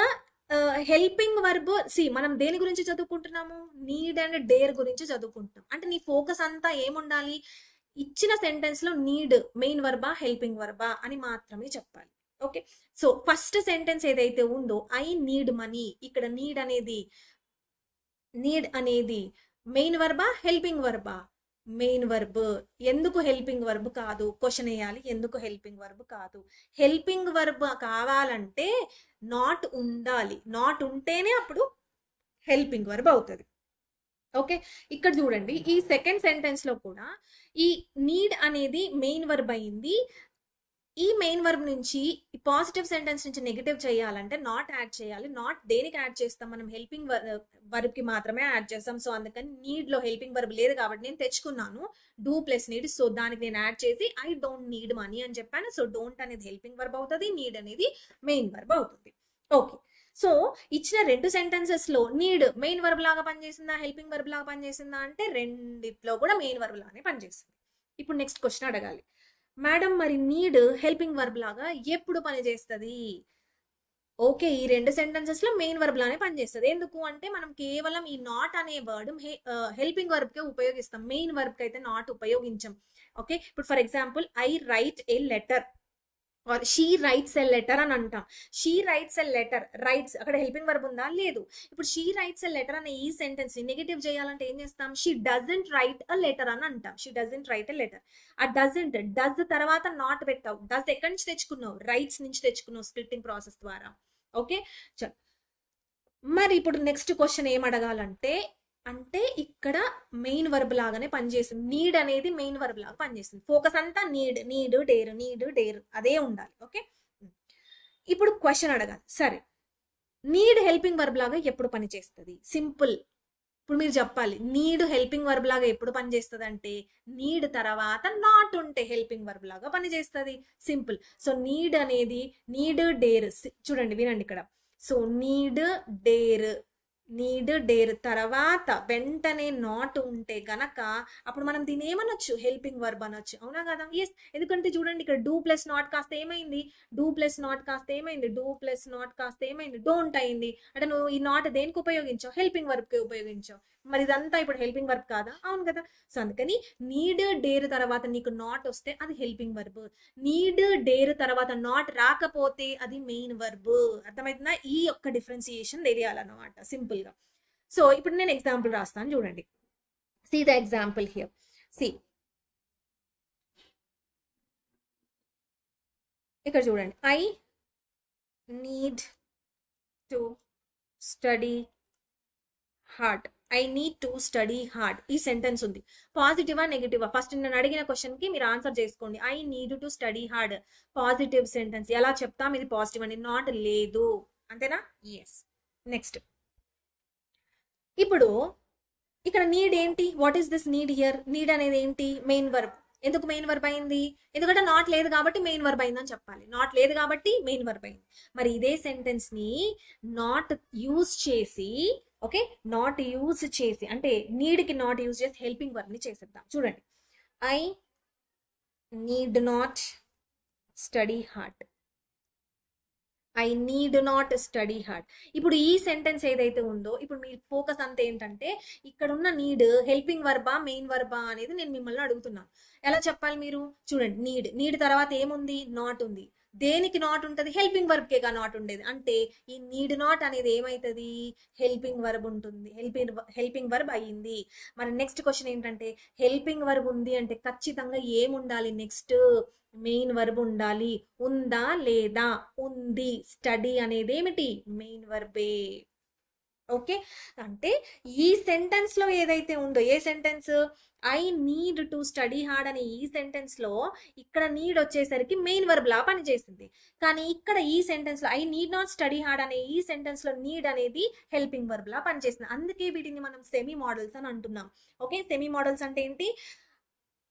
హెల్పింగ్ వర్బ్, మనం దేని గురించి చదువుకుంటున్నాము? నీడ్ అండ్ డేర్ గురించి చదువుకుంటున్నాం. అంటే నీ ఫోకస్ అంతా ఏముండాలి? ఇచ్చిన సెంటెన్స్ లో need main Warba helping Warba అని మాత్రమే చెప్పాలి. ఓకే, సో ఫస్ట్ సెంటెన్స్ ఏదైతే ఉందో ఐ నీడ్ మనీ, ఇక్కడ నీడ్ అనేది మెయిన్ వర్బా హెల్పింగ్ వర్బా? Main verb. ఎందుకు హెల్పింగ్ వర్బ్ కాదు? క్వశ్చన్ వేయాలి, ఎందుకు హెల్పింగ్ వర్బ్ కాదు? హెల్పింగ్ వర్బ్ కావాలంటే నాట్ ఉండాలి. నాట్ ఉంటేనే అప్పుడు హెల్పింగ్ వర్బ్ అవుతుంది. ఓకే, ఇక్కడ చూడండి, ఈ సెకండ్ సెంటెన్స్ లో కూడా ఈ నీడ్ అనేది మెయిన్ వర్బ్ అయింది. ఈ మెయిన్ వర్బ్ నుంచి పాజిటివ్ సెంటెన్స్ నుంచి నెగిటివ్ చేయాలంటే నాట్ యాడ్ చేయాలి. నాట్ దేనికి యాడ్ చేస్తాం? మనం హెల్పింగ్ వర్బ్ కి మాత్రమే యాడ్ చేస్తాం. సో అందుకని నీడ్ లో హెల్పింగ్ వర్బ్ లేదు కాబట్టి నేను తెచ్చుకున్నాను డూ ప్లస్ నీడ్. సో దానికి నేను యాడ్ చేసి ఐ డోంట్ నీడ్ మనీ అని చెప్పాను. సో డోంట్ అనేది హెల్పింగ్ వర్బ్ అవుతుంది, నీడ్ అనేది మెయిన్ వర్బ్ అవుతుంది. ఓకే, సో ఇచ్చిన రెండు సెంటెన్సెస్ లో నీడ్ మెయిన్ వర్బ్ లాగా పనిచేసిందా, హెల్పింగ్ వర్బ్ లాగా పనిచేసిందా అంటే రెండిట్లో కూడా మెయిన్ వర్బ్ లాగానే పనిచేస్తుంది. ఇప్పుడు నెక్స్ట్ క్వశ్చన్ అడగాలి, మేడం మరి నీడ్ హెల్పింగ్ వర్బ్ లాగా ఎప్పుడు పనిచేస్తుంది? ఓకే, ఈ రెండు సెంటెన్సెస్ లో మెయిన్ వర్బ్ లానే పనిచేస్తుంది. ఎందుకు అంటే మనం కేవలం ఈ నాట్ అనే వర్డ్ హెల్పింగ్ వర్బ్ కే ఉపయోగిస్తాం, మెయిన్ వర్బ్ కి అయితే నాట్ ఉపయోగించం. ఓకే, ఇప్పుడు for example I right A letter or she rights a letter అని అంటాం. She rights a letter, rights అక్కడ హెల్పింగ్ వర్బ్ ఉందా? లేదు. ఇప్పుడు షీ రైట్స్ ఎ లెటర్ అనే ఈ సెంటెన్స్ ని నెగిటివ్ చేయాలంటే ఏం చేస్తాం? She doesn't write a letter అని అంటాం. She doesn't right a letter. ఆ డజంట్, డజ్ తర్వాత నాట్ పెట్టావు. డజ్ ఎక్కడి నుంచి తెచ్చుకున్నావు? రైట్స్ నుంచి తెచ్చుకున్నావు స్ప్లిట్టింగ్ ప్రాసెస్ ద్వారా. ఓకే, చల్ మరి ఇప్పుడు నెక్స్ట్ క్వశ్చన్ ఏం అడగాలంటే, అంటే ఇక్కడ మెయిన్ వర్బ్ లాగానే పనిచేస్తుంది. నీడ్ అనేది మెయిన్ వర్బ్ లాగా పనిచేస్తుంది. ఫోకస్ అంతా నీడ్ డేర్ అదే ఉండాలి. ఓకే, ఇప్పుడు క్వశ్చన్ అడగాలి, సరే నీడ్ హెల్పింగ్ వర్బ్ లాగా ఎప్పుడు పనిచేస్తుంది? సింపుల్, ఇప్పుడు మీరు చెప్పాలి నీడ్ హెల్పింగ్ వర్బ్ లాగా ఎప్పుడు పనిచేస్తుంది అంటే నీడ్ తర్వాత నాట్ ఉంటే హెల్పింగ్ వర్బ్ లాగా పనిచేస్తుంది. సింపుల్. సో నీడ్ అనేది నీడ్ డేర్, చూడండి వినండి ఇక్కడ. సో నీడ్ డేర్ తర్వాత వెంటనే నాట్ ఉంటే గనక అప్పుడు మనం దీన్ని ఏమనొచ్చు, హెల్పింగ్ వర్బ్ అనొచ్చు. అవునా కదా? ఎస్. ఎందుకంటే చూడండి ఇక్కడ డూ ప్లస్ నాట్ కాస్త ఏమైంది, డూ ప్లస్ నాట్ కాస్త ఏమైంది, డోంట్ అయింది. అంటే నువ్వు ఈ నాట్ దేనికి ఉపయోగించావు, హెల్పింగ్ వర్బ్ కి ఉపయోగించావు. మరి ఇదంతా ఇప్పుడు హెల్పింగ్ వర్బ్ కాదా? అవును కదా. సో అందుకని నీడ్ డేర్ తర్వాత నీకు నాట్ వస్తే అది హెల్పింగ్ వర్బ్, నీడ్ డేర్ తర్వాత నాట్ రాకపోతే అది మెయిన్ వర్బ్. అర్థమవుతుందా? ఈ యొక్క డిఫరెన్సియేషన్ తెలియాలన్నమాట సింపుల్ గా. సో ఇప్పుడు నేను ఎగ్జాంపుల్ రాస్తాను చూడండి. See the example here. See ఇక్కడ చూడండి, I need to study hard. I need to study hard. ఈ సెంటెన్స్ ఉంది. పాజిటివా నెగిటివా? ఫస్ట్ నేను అడిగిన క్వశ్చన్ కి మీరు ఆన్సర్ చేసుకోండి. I need to study hard positive sentence. ఎలా చెప్తాం ఇది పాజిటివ్ అని? నాట్ లేదు, అంతేనా? ఎస్. నెక్స్ట్, ఇప్పుడు ఇక్కడ నీడ్ ఏంటి? What is this need here? Need అనేది ఏంటి? Main verb. ఎందుకు మెయిన్ వర్బ్ అయింది? ఎందుకంటే నాట్ లేదు కాబట్టి మెయిన్ వర్బ్ అయిందని చెప్పాలి. నాట్ లేదు కాబట్టి మెయిన్ వర్బ్ అయింది. మరి ఇదే సెంటెన్స్ ని నాట్ యూజ్ చేసి, ఓకే, నాట్ యూజ్ చేసి అంటే నీడ్ కి నాట్ యూజ్ చేసి హెల్పింగ్ వర్బ్ ని చేసేద్దాం. చూడండి, I need not study hard. I need not study hard. ఇప్పుడు ఈ సెంటెన్స్ ఏదైతే ఉందో ఇప్పుడు మీ ఫోకస్ అంతా ఏంటంటే ఇక్కడ ఉన్న నీడ్ హెల్పింగ్ వర్బా మెయిన్ వర్బా అనేది నేను మిమ్మల్ని అడుగుతున్నాను. ఎలా చెప్పాలి మీరు? చూడండి, నీడ్ తర్వాత ఏముంది? నాట్ ఉంది. దేనికి నాట్ ఉంటుంది? హెల్పింగ్ వర్బ్ కేగా నాట్ ఉండేది. అంటే ఈ నీడ్ నాట్ అనేది ఏమైతుంది? హెల్పింగ్ వర్బ్ ఉంటుంది. హెల్పింగ్ వర్బ్ అయ్యింది. మరి నెక్స్ట్ క్వశ్చన్ ఏంటంటే హెల్పింగ్ వర్బ్ ఉంది అంటే ఖచ్చితంగా ఏముండాలి? నెక్స్ట్ మెయిన్ వర్బ్ ఉండాలి. ఉందా లేదా? ఉంది. స్టడీ అనేది ఏమిటి? మెయిన్ వర్బే. ఓకే, అంటే ఈ సెంటెన్స్ లో ఏదైతే ఉందో, ఏ sentence? I need to study hard అనే ఈ సెంటెన్స్ లో ఇక్కడ నీడ్ వచ్చేసరికి మెయిన్ వర్బ్ లా పనిచేసింది. కానీ ఇక్కడ ఈ సెంటెన్స్ లో I need not study hard అనే ఈ సెంటెన్స్ లో నీడ్ అనేది హెల్పింగ్ వర్బ్ లా పనిచేసింది. అందుకే వీటిని మనం సెమీ మోడల్స్ అని అంటున్నాం. ఓకే, సెమీ మోడల్స్ అంటే ఏంటి?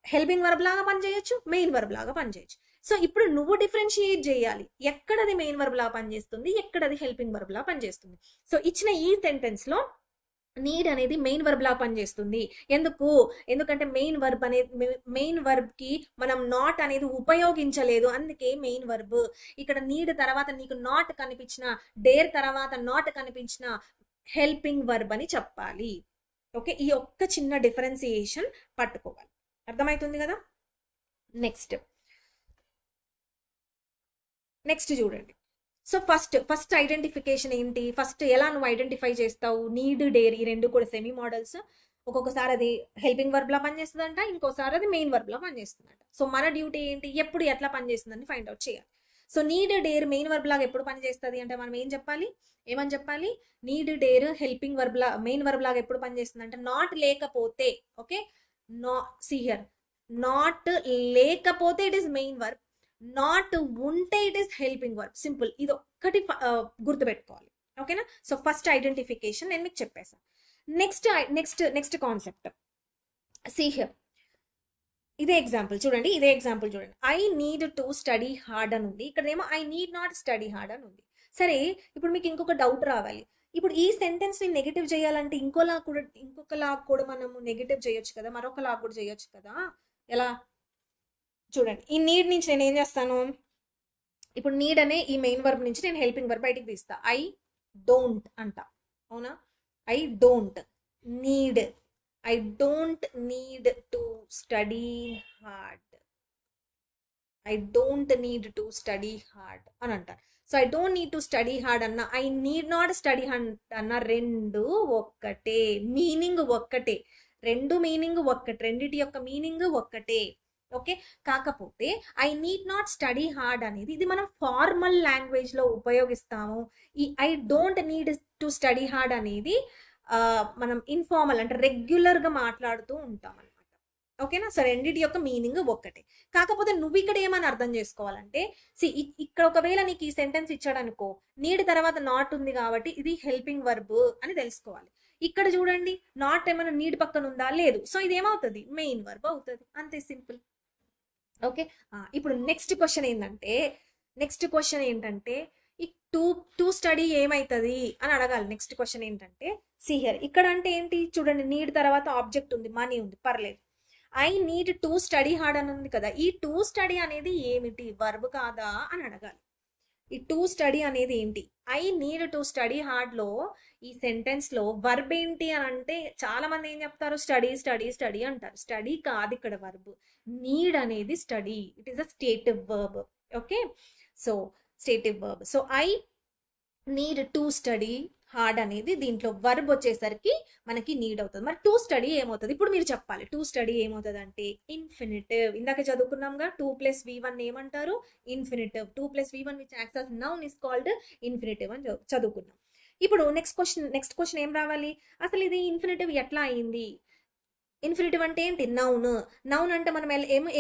హెల్పింగ్ వర్బ్ లాగా పనిచేయచ్చు, మెయిన్ వర్బ్ లాగా పనిచేయచ్చు. సో ఇప్పుడు నువ్వు డిఫరెన్షియేట్ చేయాలి, ఎక్కడది మెయిన్ వర్బ్ లా పనిచేస్తుంది, ఎక్కడది హెల్పింగ్ వర్బ్ లా పనిచేస్తుంది. సో ఇచ్చిన ఈ సెంటెన్స్ లో నీడ్ అనేది మెయిన్ వర్బ్ లా పనిచేస్తుంది. ఎందుకంటే మెయిన్ వర్బ్ కి మనం నాట్ అనేది ఉపయోగించలేదు, అందుకే మెయిన్ వర్బ్. ఇక్కడ నీడ్ తర్వాత నీకు నాట్ కనిపించిన, డేర్ తర్వాత నాట్ కనిపించిన హెల్పింగ్ వర్బ్ అని చెప్పాలి. ఓకే, ఈ ఒక్క చిన్న డిఫరెన్సియేషన్ పట్టుకోవాలి. అర్థమవుతుంది కదా? నెక్స్ట్ చూడండి. సో ఫస్ట్ ఐడెంటిఫికేషన్ ఏంటి? ఫస్ట్ ఎలా నువ్వు ఐడెంటిఫై చేస్తావు? నీడ్ డేర్ ఈ రెండు కూడా సెమీ మోడల్స్. ఒక్కొక్కసారి అది హెల్పింగ్ వర్బ్ లా పనిచేస్తుందంట, ఇంకోసారి అది మెయిన్ వర్బ్ లా పనిచేస్తుందంట. సో మన డ్యూటీ ఏంటి? ఎప్పుడు ఎట్లా పనిచేస్తుందని ఫైండ్ అవుట్ చేయాలి. So need dare main verb లాగా ఎప్పుడు పనిచేస్తుంది అంటే మనం ఏమని చెప్పాలి? నీడ్ డేర్ హెల్పింగ్ వర్బ్ లా మెయిన్ వర్బ్ లాగా ఎప్పుడు పనిచేస్తుంది అంటే నాట్ లేకపోతే. ఓకే, హియర్ నాట్ లేకపోతే it is main verb, not ఉంటే it is helping verb. Simple. ఇది ఒక్కటి గుర్తుపెట్టుకోవాలి. ఓకేనా? సో ఫస్ట్ ఐడెంటిఫికేషన్ నేను మీకు చెప్పేసాను. Next concept. సీ హియర్, ఇదే ఎగ్జాంపుల్ చూడండి. I need to study hard అని ఉంది, ఇక్కడేమో I need not study hard అని ఉంది. సరే, ఇప్పుడు మీకు ఇంకొక డౌట్ రావాలి. ఇప్పుడు ఈ సెంటెన్స్ ని నెగిటివ్ చేయాలంటే ఇంకొకలా కూడా మనము నెగిటివ్ చేయొచ్చు కదా, మరొకలా కూడా చేయొచ్చు కదా. ఎలా? చూడండి, ఈ నీడ్ నుంచి నేను ఏం చేస్తాను? ఇప్పుడు నీడ్ అనే ఈ మెయిన్ వర్బ్ నుంచి నేను హెల్పింగ్ వర్బ్ బయటికి తీస్తా. ఐ డోంట్ అంట. అవునా? I don't need to study hard. I don't need to study hard అని అంటారు. So I don't need to study hard అన్న, I need not study hard అన్న రెండు ఒక్కటే, మీనింగ్ ఒక్కటే. రెండిటి యొక్క మీనింగ్ ఒక్కటే. ఓకే, కాకపోతే I need not study hard అనేది ఇది మనం ఫార్మల్ లాంగ్వేజ్ లో ఉపయోగిస్తాము. ఈ I don't need to study hard అనేది మనం ఇన్ఫార్మల్ అంటే రెగ్యులర్ గా మాట్లాడుతూ ఉంటాం అనమాట. ఓకేనా? సో రెండిటి యొక్క మీనింగ్ ఒక్కటే. కాకపోతే నువ్వు ఇక్కడ ఏమని అర్థం చేసుకోవాలంటే, ఇక్కడ ఒకవేళ నీకు ఈ సెంటెన్స్ ఇచ్చాడు అనుకో, నీడ్ తర్వాత నాట్ ఉంది కాబట్టి ఇది హెల్పింగ్ వర్బ్ అని తెలుసుకోవాలి. ఇక్కడ చూడండి నాట్ ఏమైనా నీడ్ పక్కన ఉందా, లేదు. సో ఇది ఏమవుతుంది, మెయిన్ వర్బ్ అవుతుంది, అంతే సింపుల్. ఓకే, ఇప్పుడు నెక్స్ట్ క్వశ్చన్ ఏంటంటే ఈ టు స్టడీ ఏమవుతుంది అని అడగాలి. నెక్స్ట్ క్వశ్చన్ ఏంటంటే సీ హియర్, ఇక్కడ అంటే ఏంటి చూడండి, నీడ్ తర్వాత ఆబ్జెక్ట్ ఉంది, మనీ ఉంది, పర్లేదు. I need to study hard అని ఉంది కదా, ఈ టు స్టడీ అనేది ఏమిటి, వర్బ్ కాదా అని అడగాలి. ఈ టు స్టడీ అనేది ఏంటి, I need to study hard లో ఈ సెంటెన్స్ లో వర్బ్ ఏంటి అని అంటే చాలా మంది ఏం చెప్తారు, స్టడీ స్టడీ స్టడీ అంటారు. స్టడీ కాదు ఇక్కడ వర్బ్, నీడ్ అనేది study, it is a స్టేటివ్ verb. Okay, so స్టేటివ్ verb. So I need to study hard అనేది దీంట్లో వర్బ్ వచ్చేసరికి మనకి నీడ్ అవుతుంది. మరి టు స్టడీ ఏమవుతుంది, ఇప్పుడు మీరు చెప్పాలి. టు స్టడీ ఏమవుతుంది అంటే ఇన్ఫినిటివ్. ఇందాక చదువుకున్నాంగా 2 + V1 ఏమంటారు, infinitive. 2 + V1 which acts as noun is called infinitive అని చదువుకున్నాం. ఇప్పుడు నెక్స్ట్ క్వశ్చన్ ఏం రావాలి, అసలు ఇది ఇన్ఫినిటివ్ ఎట్లా అయింది. ఇన్ఫినిటివ్ అంటే ఏంటి, నౌన్ అంటే మనం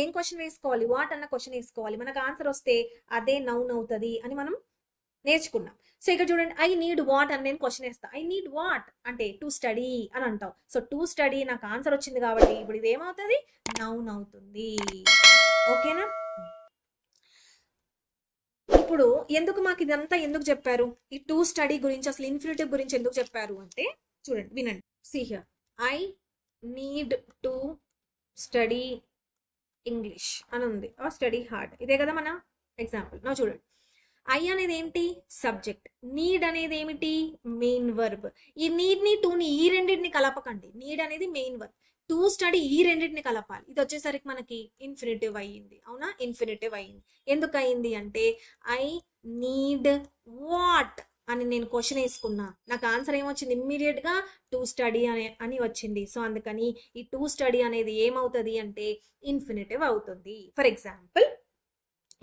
ఏం క్వశ్చన్ వేసుకోవాలి, వాట్ అన్న క్వశ్చన్ వేసుకోవాలి. మనకు ఆన్సర్ వస్తే అదే నౌన్ అవుతుంది అని మనం నేర్చుకున్నాం. సో ఇక్కడ చూడండి, ఐ నీడ్ వాట్ అని నేను క్వశ్చన్ వేస్తా. ఐ నీడ్ వాట్ అంటే టు స్టడీ అని అంటావు. సో టు స్టడీ నాకు ఆన్సర్ వచ్చింది కాబట్టి ఇప్పుడు ఇది ఏమవుతుంది, నౌన్ అవుతుంది. ఓకేనా. ఇప్పుడు ఎందుకు మాకు ఇదంతా ఎందుకు చెప్పారు, ఈ టు స్టడీ గురించి, అసలు ఇన్ఫినిటివ్ గురించి ఎందుకు చెప్పారు అంటే చూడండి, వినండి. See here, I need to study English అని ఉంది, స్టడీ హార్డ్, ఇదే కదా మన ఎగ్జాంపుల్. నా చూడండి, ఐ అనేది ఏంటి, సబ్జెక్ట్, నీడ్ అనేది ఏమిటి, మెయిన్ వర్బ్. ఈ నీడ్ ని టూని ఈ రెండింటిని కలపకండి, నీడ్ అనేది మెయిన్ వర్బ్, టు స్టడీ ఈ రెండింటిని కలపాలి. ఇది వచ్చేసరికి మనకి ఇన్ఫినిటివ్ అయ్యింది. అవునా, ఇన్ఫినిటివ్ అయ్యింది. ఎందుకు అయింది అంటే ఐ నీడ్ వాట్ అని నేను క్వశ్చన్ వేసుకున్నా, నాకు ఆన్సర్ ఏమొచ్చింది, ఇమ్మీడియట్ గా టు స్టడీ అని వచ్చింది. సో అందుకని ఈ టు స్టడీ అనేది ఏమవుతుంది అంటే ఇన్ఫినిటివ్ అవుతుంది. ఫర్ ఎగ్జాంపుల్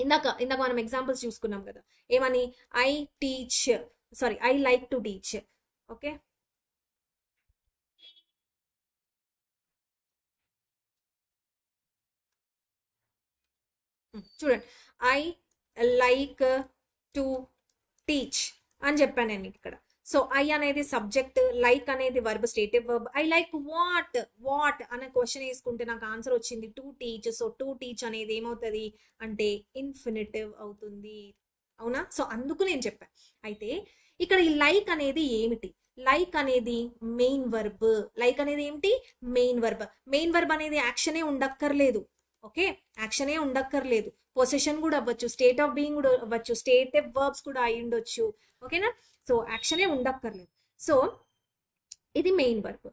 ఇందాక మనం ఎగ్జాంపుల్స్ చూసుకున్నాం కదా, ఏమని, I like to teach. Okay, చూడండి, ఐ లైక్ టు టీచ్ అని చెప్పాను నేను ఇక్కడ. సో ఐ అనేది సబ్జెక్ట్, లైక్ అనేది verb, స్టేటివ్ verb. I like what అనే క్వశ్చన్ వేసుకుంటే నాకు ఆన్సర్ వచ్చింది to teach. So to teach అనేది ఏమవుతుంది అంటే ఇన్ఫినిటివ్ అవుతుంది. అవునా, సో అందుకు నేను చెప్పాను. అయితే ఇక్కడ ఈ లైక్ అనేది ఏమిటి, లైక్ అనేది మెయిన్ వర్బ్. లైక్ అనేది ఏమిటి, మెయిన్ వర్బ్. మెయిన్ వర్బ్ అనేది యాక్షనే ఉండక్కర్లేదు. ఓకే, యాక్షనే ఉండక్కర్లేదు, పొజిషన్ కూడా అవ్వచ్చు, స్టేట్ ఆఫ్ బీయింగ్ కూడా అవ్వచ్చు, స్టేటివ్ వర్బ్స్ కూడా అయి ఉండొచ్చు. ఓకేనా, సో యాక్షనే ఉండక్కర్లేదు. సో ఇది main verb.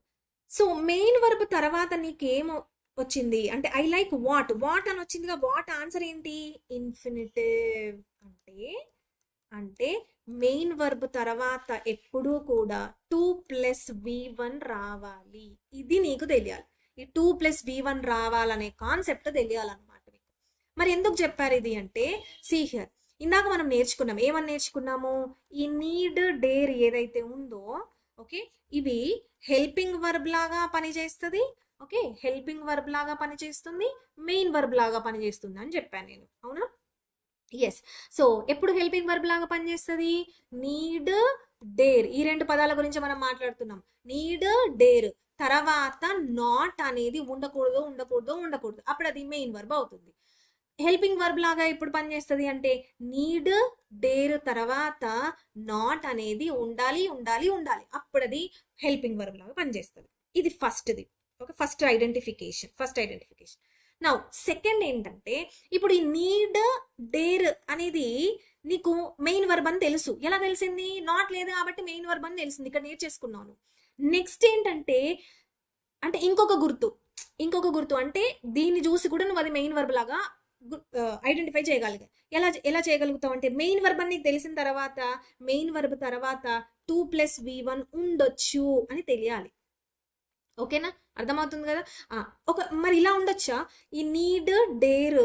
So main verb తర్వాత నీకేమో వచ్చింది అంటే ఐ లైక్ వాట్ అని వచ్చిందిగా, వాట్ ఆన్సర్ ఏంటి, ఇన్ఫినిటివ్. అంటే మెయిన్ వర్బ్ తర్వాత ఎప్పుడూ కూడా 2 + V1 రావాలి. ఇది నీకు తెలియాలి, ఈ 2 + V1 రావాలనే కాన్సెప్ట్ తెలియాలన్నమాట మీకు. మరి ఎందుకు చెప్పారు ఇది అంటే సీ హియర్, ఇందాక మనం నేర్చుకున్నాం, ఏమని నేర్చుకున్నాము, ఈ నీడ్, డేర్ ఏదైతే ఉందో, ఓకే, ఇవి హెల్పింగ్ వర్బ్ లాగా పనిచేస్తుంది. ఓకే, హెల్పింగ్ వర్బ్ లాగా పనిచేస్తుంది, మెయిన్ వర్బ్ లాగా పనిచేస్తుంది అని చెప్పాను నేను. అవునా, ఎస్. సో ఎప్పుడు హెల్పింగ్ వర్బ్ లాగా పనిచేస్తుంది, నీడ్, డేర్, ఈ రెండు పదాల గురించి మనం మాట్లాడుతున్నాం. నీడ్, డేర్ తర్వాత నాట్ అనేది ఉండకూడదు, అప్పుడు అది మెయిన్ వర్బ్ అవుతుంది. హెల్పింగ్ వర్బ్ లాగా ఎప్పుడు పనిచేస్తుంది అంటే నీడ్, డేర్ తర్వాత నాట్ అనేది ఉండాలి, అప్పుడు అది హెల్పింగ్ వర్బ్ లాగా పనిచేస్తుంది. ఇది ఫస్ట్ది. Okay, first identification. Now second ఏంటంటే ఇప్పుడు ఈ నీడ్, డేర్ అనేది నీకు మెయిన్ వర్బ్ అని తెలుసు. ఎలా తెలిసింది, నాట్ లేదు కాబట్టి మెయిన్ వర్బ్ అని తెలిసింది, ఇక్కడ నేర్చేసుకున్నాను. నెక్స్ట్ ఏంటంటే అంటే ఇంకొక గుర్తు అంటే దీన్ని చూసి కూడా నువ్వు అది మెయిన్ వర్బ్ లాగా ఐడెంటిఫై చేయగలిగా. ఎలా చేయగలుగుతావు అంటే మెయిన్ వర్బ్ అని నీకు తెలిసిన తర్వాత మెయిన్ వర్బ్ తర్వాత 2 + V1 ఉండొచ్చు అని తెలియాలి. ఓకేనా, అర్థమవుతుంది కదా. మరి ఇలా ఉండొచ్చా, ఈ నీడ్, డేర్,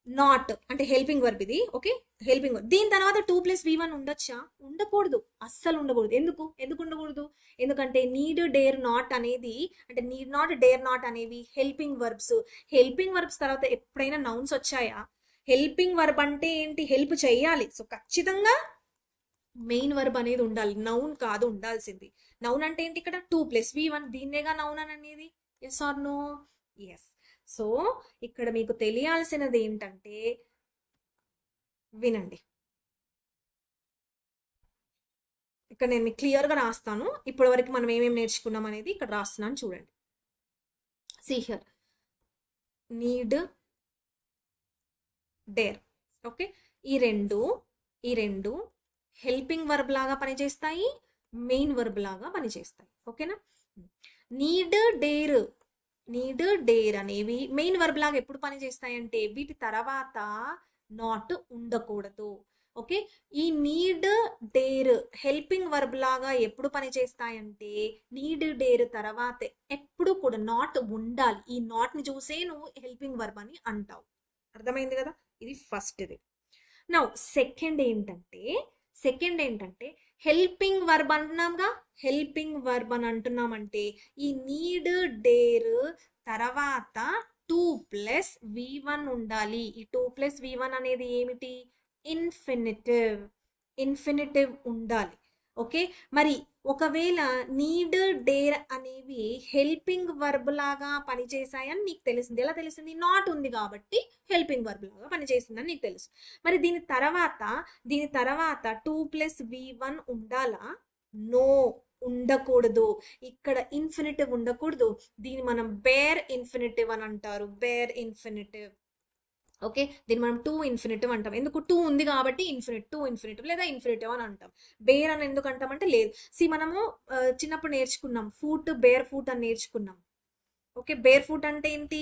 నాట్ అంటే హెల్పింగ్ వర్బ్ ఇది. ఓకే, హెల్పింగ్ వర్బ్, దీని తర్వాత 2 + V1 ఉండొచ్చా, ఉండకూడదు, అస్సలు ఉండకూడదు. ఎందుకు ఉండకూడదు, ఎందుకంటే నీడ్, డేర్, నాట్ అనేది అంటే నీడ్ నాట్, డేర్ నాట్ అనేవి హెల్పింగ్ వర్బ్స్. హెల్పింగ్ వర్బ్స్ తర్వాత ఎప్పుడైనా నౌన్స్ వచ్చాయా, హెల్పింగ్ వర్బ్ అంటే ఏంటి, హెల్ప్ చేయాలి. సో ఖచ్చితంగా మెయిన్ వర్బ్ అనేది ఉండాలి, నౌన్ కాదు ఉండాల్సింది. నౌన్ అంటే ఏంటి ఇక్కడ 2+v1, దీన్నేగా నౌన్ అని అనేది. Yes or no? Yes. So ఇక్కడ మీకు తెలియాల్సినది ఏంటంటే, వినండి, ఇక్కడ నేను మీకు క్లియర్గా రాస్తాను. ఇప్పటి వరకు మనం ఏమేమి నేర్చుకున్నాం అనేది ఇక్కడ రాస్తున్నాను చూడండి. See here, need, dare. Okay, ఈ రెండు హెల్పింగ్ వర్బ్ లాగా పనిచేస్తాయి, మెయిన్ వర్బ్ లాగా పనిచేస్తాయి. ఓకేనా? నీడ్, డేర్ అనేవి మెయిన్ వర్బ్ లాగా ఎప్పుడు పనిచేస్తాయి అంటే వీటి తర్వాత నాట్ ఉండకూడదు. ఓకే, ఈ నీడ్, డేర్ హెల్పింగ్ వర్బ్ లాగా ఎప్పుడు పనిచేస్తాయంటే నీడ్, డేర్ తర్వాత ఎప్పుడు కూడా నాట్ ఉండాలి. ఈ నాట్ ని చూసే నువ్వు హెల్పింగ్ వర్బ్ అని అంటావు. అర్థమైంది కదా? ఇది ఫస్ట్ది. నౌ సెకండ్ ఏంటంటే హెల్పింగ్ వర్బ్ అంటున్నాంగా. హెల్పింగ్ వర్బ్ అని అంటున్నామంటే ఈ నీడ్, డేర్ తర్వాత 2+v1 ఉండాలి. ఈ 2+v1 అనేది ఏమిటి? ఇన్ఫినిటివ్ ఉండాలి. ఓకే, మరి ఒకవేళ నీడ్, డేర్ అనేవి హెల్పింగ్ వర్బ్ లాగా పనిచేసాయని నీకు తెలిసింది. ఎలా తెలిసింది? నాట్ ఉంది కాబట్టి హెల్పింగ్ వర్బ్ లాగా పనిచేసిందని నీకు తెలుసు. మరి దీని తర్వాత 2+v1 ఉండాలా? నో, ఉండకూడదు. ఇక్కడ ఇన్ఫినిటివ్ ఉండకూడదు. దీన్ని మనం బేర్ ఇన్ఫినిటివ్ అని అంటారు. Bear infinitive. ఓకే, దీన్ని మనం 2 ఇన్ఫినిటివ్ అంటాం. ఎందుకు? 2 ఉంది కాబట్టి 2 ఇన్ఫినిటివ్ లేదా ఇన్ఫినిటివ్ అని అంటాం. బేర్ అని ఎందుకు అంటామంటే లేదు. మనము చిన్నప్పుడు నేర్చుకున్నాం, బేర్ ఫూట్ అని నేర్చుకున్నాం. ఓకే, బేర్ ఫూట్ అంటే ఏంటి?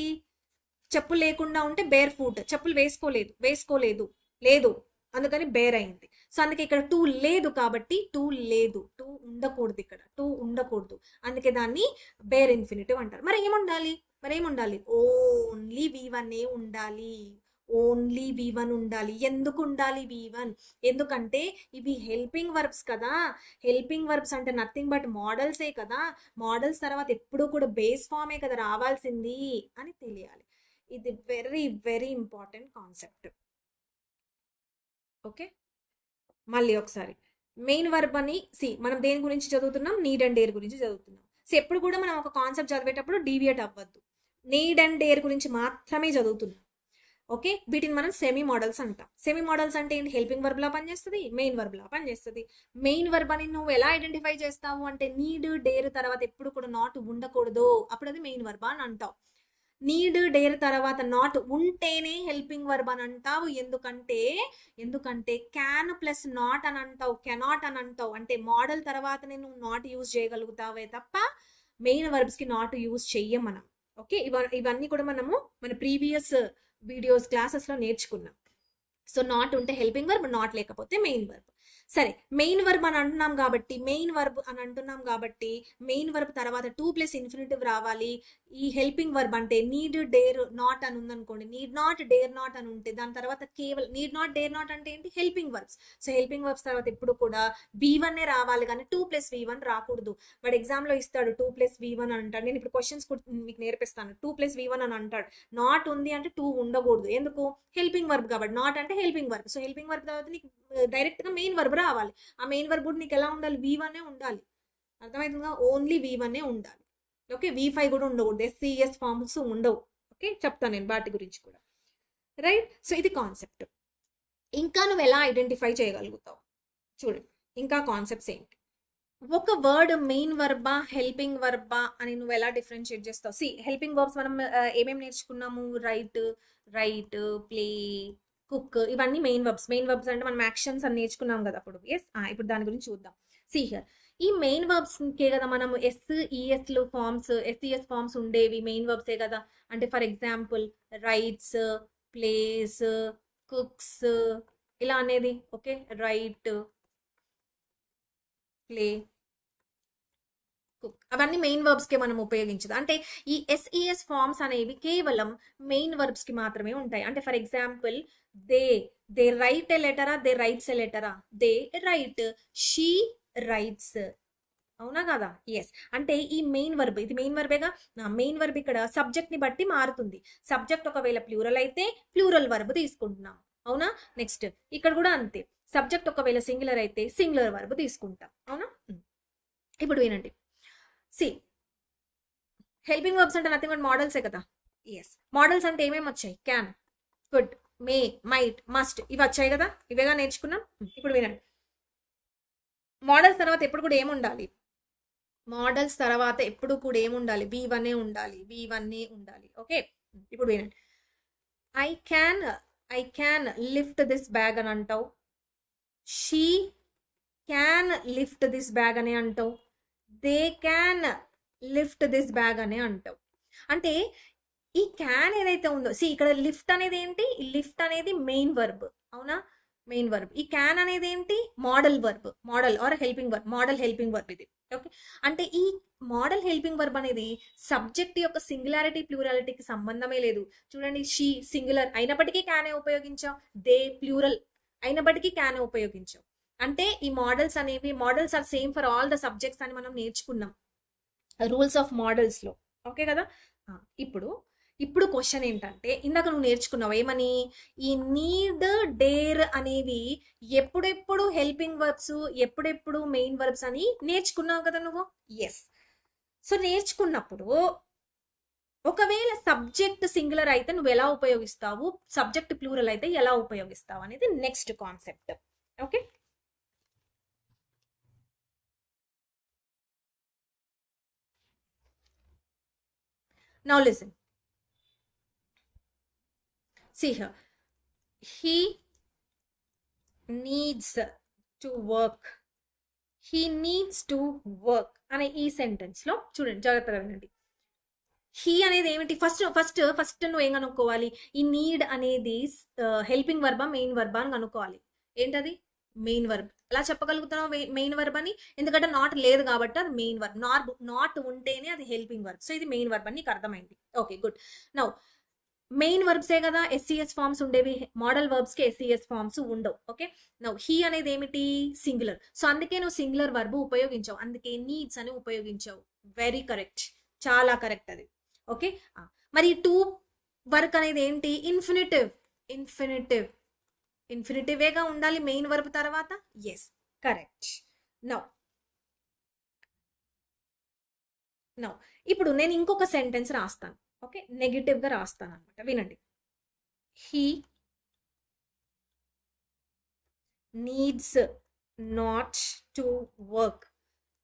చెప్పులు లేకుండా ఉంటే బేర్ ఫూట్, చెప్పులు వేసుకోలేదు, అందుకని బేర్ అయింది. సో అందుకే ఇక్కడ 2 లేదు కాబట్టి 2 ఉండకూడదు. ఇక్కడ 2 ఉండకూడదు, అందుకే దాన్ని బేర్ ఇన్ఫినిటివ్ అంటారు. మరి ఏముండాలి? ఓన్లీ v1 ఉండాలి. ఎందుకు ఉండాలి v1? ఎందుకంటే ఇవి హెల్పింగ్ వర్బ్స్ కదా. హెల్పింగ్ వర్బ్స్ అంటే నథింగ్ బట్ మోడల్సే కదా. మోడల్స్ తర్వాత ఎప్పుడూ కూడా బేస్ ఫామే కదా రావాల్సింది అని తెలియాలి. ఇది very very important concept. Okay, మళ్ళీ ఒకసారి మెయిన్ వర్బ్ అని మనం దేని గురించి చదువుతున్నాం? నీడ్ అండ్ డేర్ గురించి చదువుతున్నాం. ఎప్పుడు కూడా మనం ఒక కాన్సెప్ట్ చదివేటప్పుడు డీవియేట్ అవ్వద్దు. నీడ్ అండ్ డేర్ గురించి మాత్రమే చదువుతున్నాం. ఓకే, వీటిని మనం సెమీ మోడల్స్ అంటాం. సెమీ మోడల్స్ అంటే ఏంటి? హెల్పింగ్ వర్బ్ లా పనిచేస్తుంది, మెయిన్ వర్బ్ లా పనిచేస్తుంది. మెయిన్ వర్బ్ అని నువ్వు ఎలా ఐడెంటిఫై చేస్తావు అంటే నీడ్, డేర్ తర్వాత ఎప్పుడు కూడా నాట్ ఉండకూడదు, అప్పుడు అది మెయిన్ వర్బ్ అని అంటావు. నీడ్, డేర్ తర్వాత నాట్ ఉంటేనే హెల్పింగ్ వర్బ్ అని అంటావు. ఎందుకంటే క్యాన్ ప్లస్ నాట్ అని అంటావు, కెనాట్ అని అంటావు. అంటే మోడల్ తర్వాతనే నువ్వు నాట్ యూజ్ చేయగలుగుతావే తప్ప మెయిన్ వర్బ్స్ కి నాట్ యూజ్ చెయ్యం మనం. ఓకే, ఇవన్నీ కూడా మనము మన ప్రీవియస్ వీడియోస్ క్లాసెస్లో నేర్చుకున్నాం. సో నాట్ ఉంటే హెల్పింగ్ వర్బ్, నాట్ లేకపోతే మెయిన్ వర్బ్. సరే, మెయిన్ వర్బ్ అని అంటున్నాం కాబట్టి మెయిన్ వర్బ్ తర్వాత 2+ ఇన్ఫినిటివ్ రావాలి. ఈ హెల్పింగ్ వర్బ్ అంటే నీడ్, డేర్, నాట్ అని ఉందనుకోండి, నీడ్ నాట్, డేర్ నాట్ అని ఉంటే దాని తర్వాత కేవలం నీడ్ నాట్, డేర్ నాట్ అంటే ఏంటి? Helping verbs. So helping verbs తర్వాత ఎప్పుడు కూడా v1 రావాలి కానీ 2+v1 రాకూడదు. వాడు ఎగ్జామ్లో ఇస్తాడు 2+v1 అని అంటాడు. నేను ఇప్పుడు క్వశ్చన్స్ మీకు నేర్పిస్తాను. 2+v1 అని అంటాడు. నాట్ ఉంది అంటే 2 ఉండకూడదు. ఎందుకు? హెల్పింగ్ వర్బ్ కాబట్టి. నాట్ అంటే helping verb. So helping verb తర్వాత నీకు డైరెక్ట్గా మెయిన్ వర్బ్ రావాలి. ఆ మెయిన్ వర్బ్ కూడా నీకు ఎలా ఉండాలి? v1 ఉండాలి. అర్థమవుతుందిగా? ఓన్లీ v1 ఉండాలి. ఓకే, v5 కూడా ఉండకూడదు. SCS ఫార్మ్స్ ఉండవు. ఓకే, చెప్తాను నేను వాటి గురించి కూడా. రైట్, సో ఇది కాన్సెప్ట్. ఇంకా నువ్వు ఎలా ఐడెంటిఫై చేయగలుగుతావు చూడండి. ఇంకా కాన్సెప్ట్స్ ఏంటి? ఒక word main Warba helping Warba అని నువ్వు ఎలా డిఫరెన్షియేట్ చేస్తావు? హెల్పింగ్ వర్బ్స్ మనం ఏమేమి నేర్చుకున్నాము? రైట్, ప్లే, కుక్, ఇవన్నీ మెయిన్ వర్బ్స్ అంటే మనం యాక్షన్స్ అని నేర్చుకున్నాం కదా అప్పుడు. ఇప్పుడు దాని గురించి చూద్దాం. హియర్ ఈ మెయిన్ వర్బ్స్కే కదా మనం SES ఫార్మ్స్ ఉండేవి. మెయిన్ వర్బ్సే కదా. అంటే for example rights, place, cooks ఇలా అనేది. ఓకే, రైట్, ప్లే, కుక్, అవన్నీ మెయిన్ వర్బ్స్కే మనం ఉపయోగించదు. అంటే ఈ SES ఫార్మ్స్ అనేవి కేవలం మెయిన్ వర్బ్స్కి మాత్రమే ఉంటాయి. అంటే for example they write a లెటరా, దే రైట్స్ ఎ లెటరా? They write, she writes. అవునా కదా? ఎస్. అంటే ఈ మెయిన్ వర్బ్, ఇది మెయిన్ వర్బేగా. మెయిన్ వర్బ్ ఇక్కడ సబ్జెక్ట్ ని బట్టి మారుతుంది. సబ్జెక్ట్ ఒకవేళ ప్లూరల్ అయితే ప్లూరల్ వర్బ్ తీసుకుంటున్నాం. అవునా? నెక్స్ట్ ఇక్కడ కూడా అంతే. సబ్జెక్ట్ ఒకవేళ సింగులర్ అయితే సింగులర్ వర్బ్ తీసుకుంటాం. అవునా? ఇప్పుడు వినండి. సి హెల్పింగ్ వర్బ్స్ అంటే నథింగ్ బట్ మోడల్సే కదా. ఎస్, మోడల్స్ అంటే ఏమేమి వచ్చాయి? Can, could, May, might, must, ఇవి వచ్చాయి కదా. ఇవేగా నేర్చుకున్నాం. ఇప్పుడు వినండి. మోడల్స్ తర్వాత ఎప్పుడు కూడా ఏముండాలి? మోడల్స్ తర్వాత ఎప్పుడు కూడా ఏముండాలి? V1 ఉండాలి. V1 ఉండాలి. ఓకే, ఇప్పుడు వినండి. I can lift this bag అని అంటావు. She can lift this bag అని అంటావు. They can lift this bag అని అంటావు. అంటే ఈ క్యాన్ ఏదైతే ఉందో, ఇక్కడ లిఫ్ట్ అనేది ఏంటి? లిఫ్ట్ అనేది మెయిన్ వర్బ్. అవునా? Main verb. ఈ క్యాన్ అనేది ఏంటి? Modal verb, modal or helping verb, modal helping verb ఇది. ఓకే, అంటే ఈ మోడల్ హెల్పింగ్ వర్బ్ అనేది సబ్జెక్ట్ యొక్క సింగులారిటీ ప్లూరాలిటీకి సంబంధమే లేదు. చూడండి, షీ సింగులర్ అయినప్పటికీ క్యానే ఉపయోగించాం. దే ప్లూరల్ అయినప్పటికీ క్యానే ఉపయోగించాం. అంటే ఈ మోడల్స్ అనేవి, modals are same for all the subjects అని మనం నేర్చుకున్నాం రూల్స్ ఆఫ్ మోడల్స్ లో. ఓకే కదా. ఇప్పుడు క్వశ్చన్ ఏంటంటే, ఇందాక నువ్వు నేర్చుకున్నావు ఏమని? ఈ నీడ్, డేర్ అనేవి ఎప్పుడెప్పుడు హెల్పింగ్ వర్బ్స్, ఎప్పుడెప్పుడు మెయిన్ వర్బ్స్ అని నేర్చుకున్నావు కదా నువ్వు. ఎస్. సో నేర్చుకున్నప్పుడు ఒకవేళ సబ్జెక్ట్ సింగులర్ అయితే నువ్వు ఎలా ఉపయోగిస్తావు, సబ్జెక్ట్ ప్లూరల్ అయితే ఎలా ఉపయోగిస్తావు అనేది next concept. Okay, now listen. See here, he needs to work. He needs to work అనే ఈ సెంటెన్స్ లో చూడండి, జాగ్రత్తగా వినండి. హీ అనేది ఏమిటి? ఫస్ట్ నువ్వు ఏం కనుక్కోవాలి? ఈ నీడ్ అనేది హెల్పింగ్ వర్బా మెయిన్ వర్బా అని కనుక్కోవాలి. ఏంటది? Main verb. ఎలా చెప్పగలుగుతున్నావు మెయిన్ వర్బ్ అని? ఎందుకంటే నాట్ లేదు కాబట్టి అది మెయిన్ వర్బ్. నాట్ ఉంటేనే అది హెల్పింగ్ వర్బ్. సో ఇది మెయిన్ వర్బ్ అని నీకు అర్థమైంది. Okay, good. నౌ మెయిన్ వర్బ్సే కదా SCS ఫార్మ్స్ ఉండేవి. మోడల్ వర్బ్స్ కి SCS ఫార్మ్స్ ఉండవు. ఓకే, నౌ హీ అనేది ఏమిటి? సింగులర్. సో అందుకే నువ్వు సింగులర్ వర్బ్ ఉపయోగించావు, అందుకే నీడ్స్ అని ఉపయోగించావు. వెరీ కరెక్ట్, చాలా కరెక్ట్ అది. ఓకే, మరి టు వర్క్ అనేది ఏంటి? ఇన్ఫినిటివేగా ఉండాలి మెయిన్ వర్బ్ తర్వాత. Yes, correct. నౌ ఇప్పుడు నేను ఇంకొక సెంటెన్స్ రాస్తాను. ఓకే, నెగిటివ్ గా రాస్తాను అనమాట. వినండి. He needs not to work.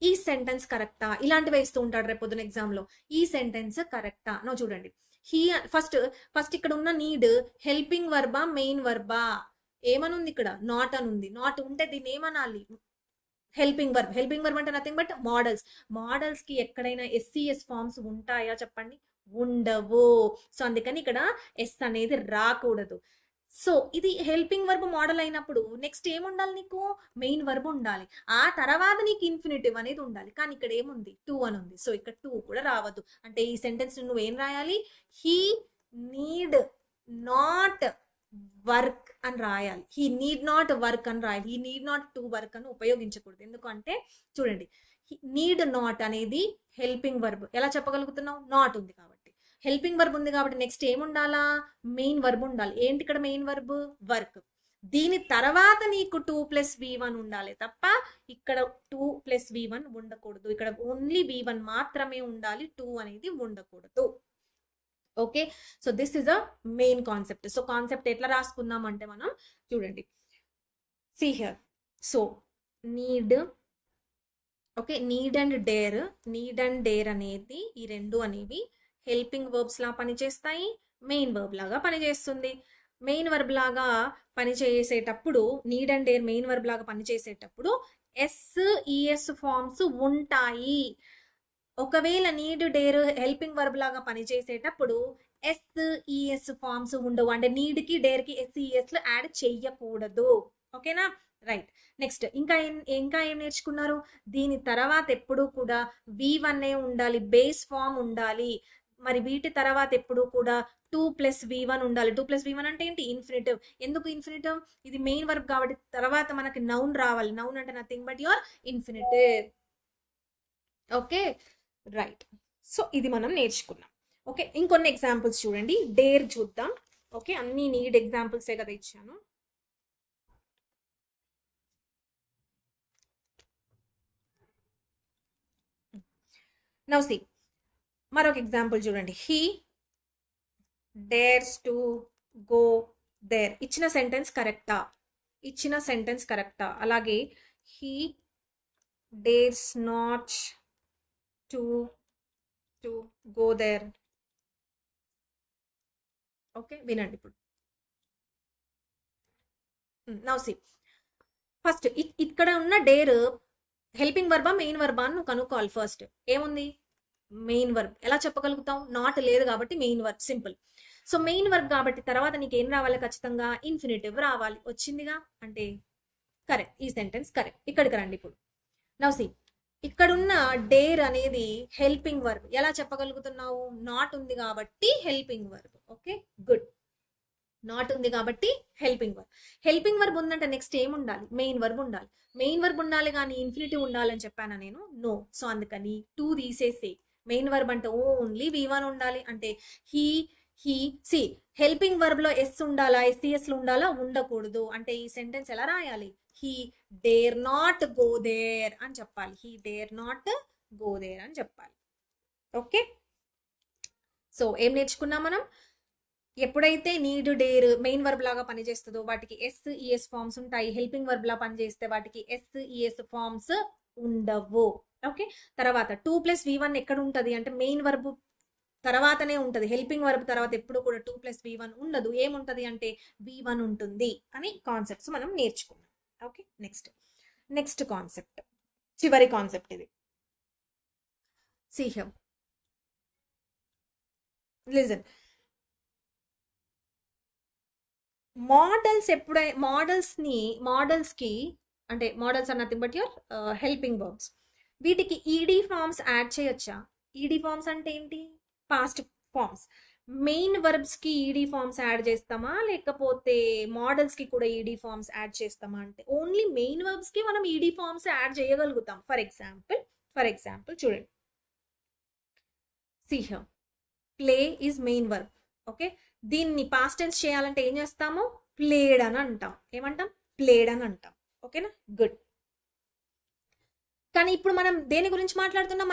ఈ సెంటెన్స్ కరెక్టా? ఇలాంటివి వేస్తూ ఉంటాడు రేపు పొద్దున ఎగ్జామ్ లో. ఈ సెంటెన్స్ కరెక్టా? నో చూడండి. హీ ఫస్ట్ ఇక్కడ ఉన్న నీడ్ హెల్పింగ్ వర్బా మెయిన్ వర్బా? ఏమనుంది ఇక్కడ? నాట్ అని ఉంది. నాట్ ఉంటే దీన్ని ఏమనాలి? Helping verb. హెల్పింగ్ వర్బ్ అంటే నథింగ్ బట్ మోడల్స్ కి ఎక్కడైనా SCS ఫార్మ్స్ ఉంటాయా చెప్పండి? ఉండవు. సో అందుకని ఇక్కడ ఎస్ అనేది రాకూడదు. సో ఇది హెల్పింగ్ వర్బ్ మోడల్ అయినప్పుడు నెక్స్ట్ ఏముండాలి నీకు? మెయిన్ వర్బ్ ఉండాలి. ఆ తర్వాత నీకు ఇన్ఫినిటివ్ అనేది ఉండాలి. కానీ ఇక్కడ ఏముంది? టు అని ఉంది. సో ఇక్కడ టు కూడా రావద్దు. అంటే ఈ సెంటెన్స్ నువ్వు ఏం రాయాలి? హీ నీడ్ నాట్ వర్క్ అని రాయాలి. హీ నీడ్ నాట్ వర్క్ అని రాయాలి. He need not to work అని ఉపయోగించకూడదు. ఎందుకంటే చూడండి, నీడ్ నాట్ అనేది హెల్పింగ్ వర్బ్. ఎలా చెప్పగలుగుతున్నావు? నాట్ ఉంది కాబట్టి. హెల్పింగ్ వర్బ్ ఉంది కాబట్టి నెక్స్ట్ ఏముండాలా? మెయిన్ వర్బ్ ఉండాలి. ఏంటి ఇక్కడ మెయిన్ వర్బ్? వర్క్. దీని తర్వాత నీకు 2 + V1 ఉండాలి తప్ప ఇక్కడ 2 + V1 ఉండకూడదు. ఇక్కడ ఓన్లీ V1 మాత్రమే ఉండాలి, 2 అనేది ఉండకూడదు. Okay, so this is a main concept. So concept ఎట్లా రాసుకుందాం అంటే మనం చూడండి. See here. So need, okay, need and dare అనేది ఈ రెండు అనేవి హెల్పింగ్ వర్బ్స్ లా పనిచేస్తాయి, మెయిన్ వర్బ్ లాగా పనిచేస్తుంది. మెయిన్ వర్బ్ లాగా పనిచేసేటప్పుడు, need and dare main verb లాగా పనిచేసేటప్పుడు SES ఫార్మ్స్ ఉంటాయి. ఒకవేళ నీడ్ డేర్ హెల్పింగ్ వర్బ్ లాగా పనిచేసేటప్పుడు SES ఫార్మ్స్ ఉండవు. అంటే నీడ్ కి డేర్ కి SES యాడ్ చెయ్యకూడదు. ఓకేనా? రైట్. నెక్స్ట్ ఇంకా ఏం నేర్చుకున్నారు? దీని తర్వాత ఎప్పుడు కూడా V1 ఉండాలి, బేస్ ఫామ్ ఉండాలి. మరి వీటి తర్వాత ఎప్పుడు కూడా 2 + V1 ఉండాలి. 2 + V1 అంటే ఏంటి? ఇన్ఫినిటివ్. ఎందుకు ఇన్ఫినిటివ్? ఇది మెయిన్ వర్బ్ కాబట్టి తర్వాత మనకి నౌన్ రావాలి. నౌన్ అంటే nothing but your infinitive. Okay, right. So ఇది మనం నేర్చుకున్నాం. ఓకే, ఇంకొన్ని ఎగ్జాంపుల్స్ చూడండి. డేర్ చూద్దాం. ఓకే, అన్ని నీడ్ ఎగ్జాంపుల్సే కదా ఇచ్చాను. నౌ సి మరొక ఎగ్జాంపుల్ చూడండి. He dares to go there. ఇచ్చిన సెంటెన్స్ కరెక్టా? ఇచ్చిన సెంటెన్స్ కరెక్టా? అలాగే he dares not to go there. Okay, వినండి ఇప్పుడు. నౌ సి ఫస్ట్ ఇక్కడ ఉన్న డేర్ హెల్పింగ్ వర్బా మెయిన్ వర్బా అని నువ్వు కనుక్కోవాలి. ఫస్ట్ ఏముంది? Main verb. ఎలా చెప్పగలుగుతావు? నాట్ లేదు కాబట్టి main verb, simple. So main verb కాబట్టి తర్వాత నీకు ఏం రావాలి? ఖచ్చితంగా ఇన్ఫినిటివ్ రావాలి. వచ్చిందిగా, అంటే కరెక్ట్. ఈ సెంటెన్స్ కరెక్ట్. ఇక్కడికి రండి ఇప్పుడు. నౌ సి ఇక్కడున్న డేర్ అనేది హెల్పింగ్ వర్బ్. ఎలా చెప్పగలుగుతున్నావు? నాట్ ఉంది కాబట్టి helping verb. Okay, good. Not ఉంది కాబట్టి హెల్పింగ్ వర్బ్. హెల్పింగ్ వర్బ్ ఉందంటే నెక్స్ట్ ఏం ఉండాలి? మెయిన్ వర్బ్ ఉండాలి. మెయిన్ వర్బ్ ఉండాలి కానీ ఇన్ఫినిటివ్ ఉండాలని చెప్పానా నేను? నో. సో అందుకని టూ తీసేసి మెయిన్ వర్బ్ అంటే ఓన్లీ V1 ఉండాలి. అంటే హీ సి హెల్పింగ్ వర్బ్ లో ఎస్ ఉండాలా? ఎస్సిఎస్ ఉండాలా? ఉండకూడదు. అంటే ఈ సెంటెన్స్ ఎలా రాయాలి? He dare not go there అని చెప్పాలి. He dare not go there అని చెప్పాలి. ఓకే, సో ఏం నేర్చుకున్నాం మనం? ఎప్పుడైతే నీడ్ డేర్ మెయిన్ వర్బ్ లాగా పనిచేస్తుందో వాటికి ఎస్ఈఎస్ ఫార్మ్స్ ఉంటాయి. హెల్పింగ్ వర్బ్ లా పనిచేస్తే వాటికి ఎస్ఈఎస్ ఫార్మ్స్ ఉండవు. ఓకే, తర్వాత 2+V1 ఎక్కడ ఉంటుంది అంటే మెయిన్ వర్బ్ తర్వాతనే ఉంటుంది. హెల్పింగ్ వర్బ్ తర్వాత ఎప్పుడు కూడా 2+V1 ఉండదు. ఏముంటది అంటే V1 ఉంటుంది అని కాన్సెప్ట్స్ మనం నేర్చుకున్నాం. ఓకే, నెక్స్ట్ కాన్సెప్ట్, చివరి కాన్సెప్ట్ ఇది. See here, listen. మోడల్స్ మోడల్స్కి అంటే modals are nothing but your helping verbs. వీటికి ఈడీ ఫార్మ్స్ యాడ్ చేయొచ్చా? ఈడీ ఫార్మ్స్ అంటే ఏంటి? Past forms. మెయిన్ వర్బ్స్కి ఈడీ ఫార్మ్స్ యాడ్ చేస్తామా లేకపోతే మోడల్స్కి కూడా ఈడీ ఫార్మ్స్ యాడ్ చేస్తామా అంటే ఓన్లీ మెయిన్ వర్బ్స్కి మనం ఈడీ ఫార్మ్స్ యాడ్ చేయగలుగుతాం. ఫర్ ఎగ్జాంపుల్ చూడండి. See here, play is main verb. Okay, దీన్ని పాస్ట్ టెన్స్ చేయాలంటే ఏం చేస్తాము? ప్లేడ్ అని అంటాం. ఏమంటాం? ప్లేడ్ అని అంటాం. ఓకేనా, గుడ్. కానీ ఇప్పుడు మనం దేని గురించి మాట్లాడుతున్నాం?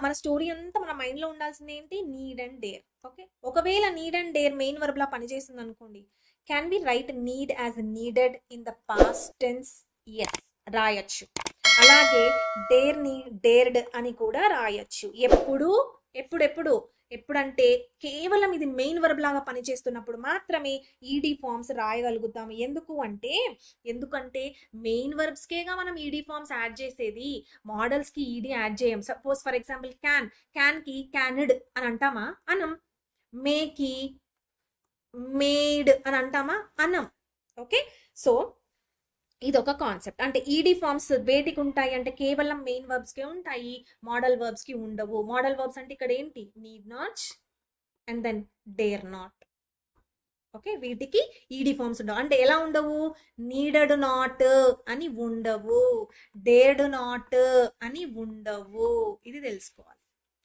మన స్టోరీ అంతా మన మైండ్ లో ఉండాల్సింది ఏంటి? Need and dare. ఓకే, ఒకవేళ need and dare main verb లా పనిచేస్తుంది అనుకోండి, can be write need as needed in the past tense? Yes, రాయొచ్చు. అలాగే డేర్ ని డేర్డ్ అని కూడా రాయొచ్చు. ఎప్పుడంటే కేవలం ఇది మెయిన్ వర్బ్ లాగా పనిచేస్తున్నప్పుడు మాత్రమే ఈడీ ఫార్మ్స్ రాయగలుగుతాము. ఎందుకంటే మెయిన్ వర్బ్స్కేగా మనం ఈడీ ఫార్మ్స్ యాడ్ చేసేది, మోడల్స్ కి ఈడీ యాడ్ చేయం. సపోజ్ ఫర్ ఎగ్జాంపుల్ క్యాన్ కి క్యాన్డ్ అని అంటామా? అనం. మేకి మేడ్ అని అంటామా? అనం. ఓకే, సో ఇది ఒక కాన్సెప్ట్. అంటే ఈడీ ఫార్మ్స్ వేటికి ఉంటాయి అంటే కేవలం మెయిన్ వర్బ్స్ కే ఉంటాయి, మోడల్ వర్బ్స్ కి ఉండవు. మోడల్ వర్బ్స్ అంటే ఇక్కడ ఏంటి? Need not and then dare not. Okay, వీటికి ఈడీ ఫార్మ్స్ ఉండవు. అంటే ఎలా ఉండవు? నీడెడ్ నాట్ అని ఉండవు, డేర్డ్ నాట్ అని ఉండవు. ఇది తెలుసుకోవాలి.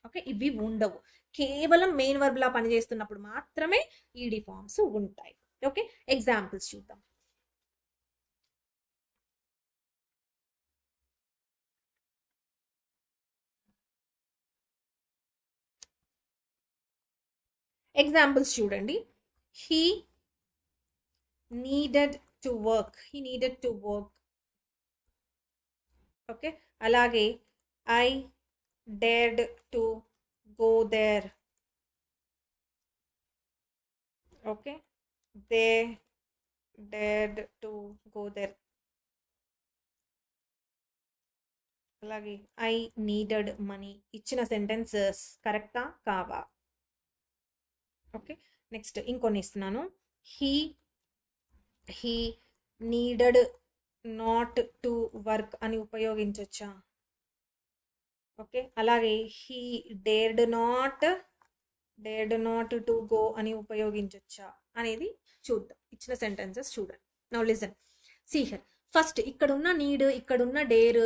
ఓకే, ఇవి ఉండవు. కేవలం మెయిన్ వర్బ్ లా పనిచేస్తున్నప్పుడు మాత్రమే ఈడీ ఫార్మ్స్ ఉంటాయి. ఓకే, ఎగ్జాంపుల్స్ చూద్దాం. ఎగ్జాంపుల్స్ చూడండి. He needed to work. Okay, అలాగే I dared to go there. Okay, they dared to go there. అలాగే ఐ నీడెడ్ మనీ. ఇచ్చిన సెంటెన్సెస్ కరెక్టా కావా? ఓకే, నెక్స్ట్ ఇంకొన్ని ఇస్తున్నాను. He needed not to work అని ఉపయోగించవచ్చా? ఓకే, అలాగే he dared not to go అని ఉపయోగించవచ్చా అనేది చూద్దాం. ఇచ్చిన సెంటెన్సెస్ చూడండి. Now listen, see here. First ఇక్కడున్న నీడ్, ఇక్కడున్న డేర్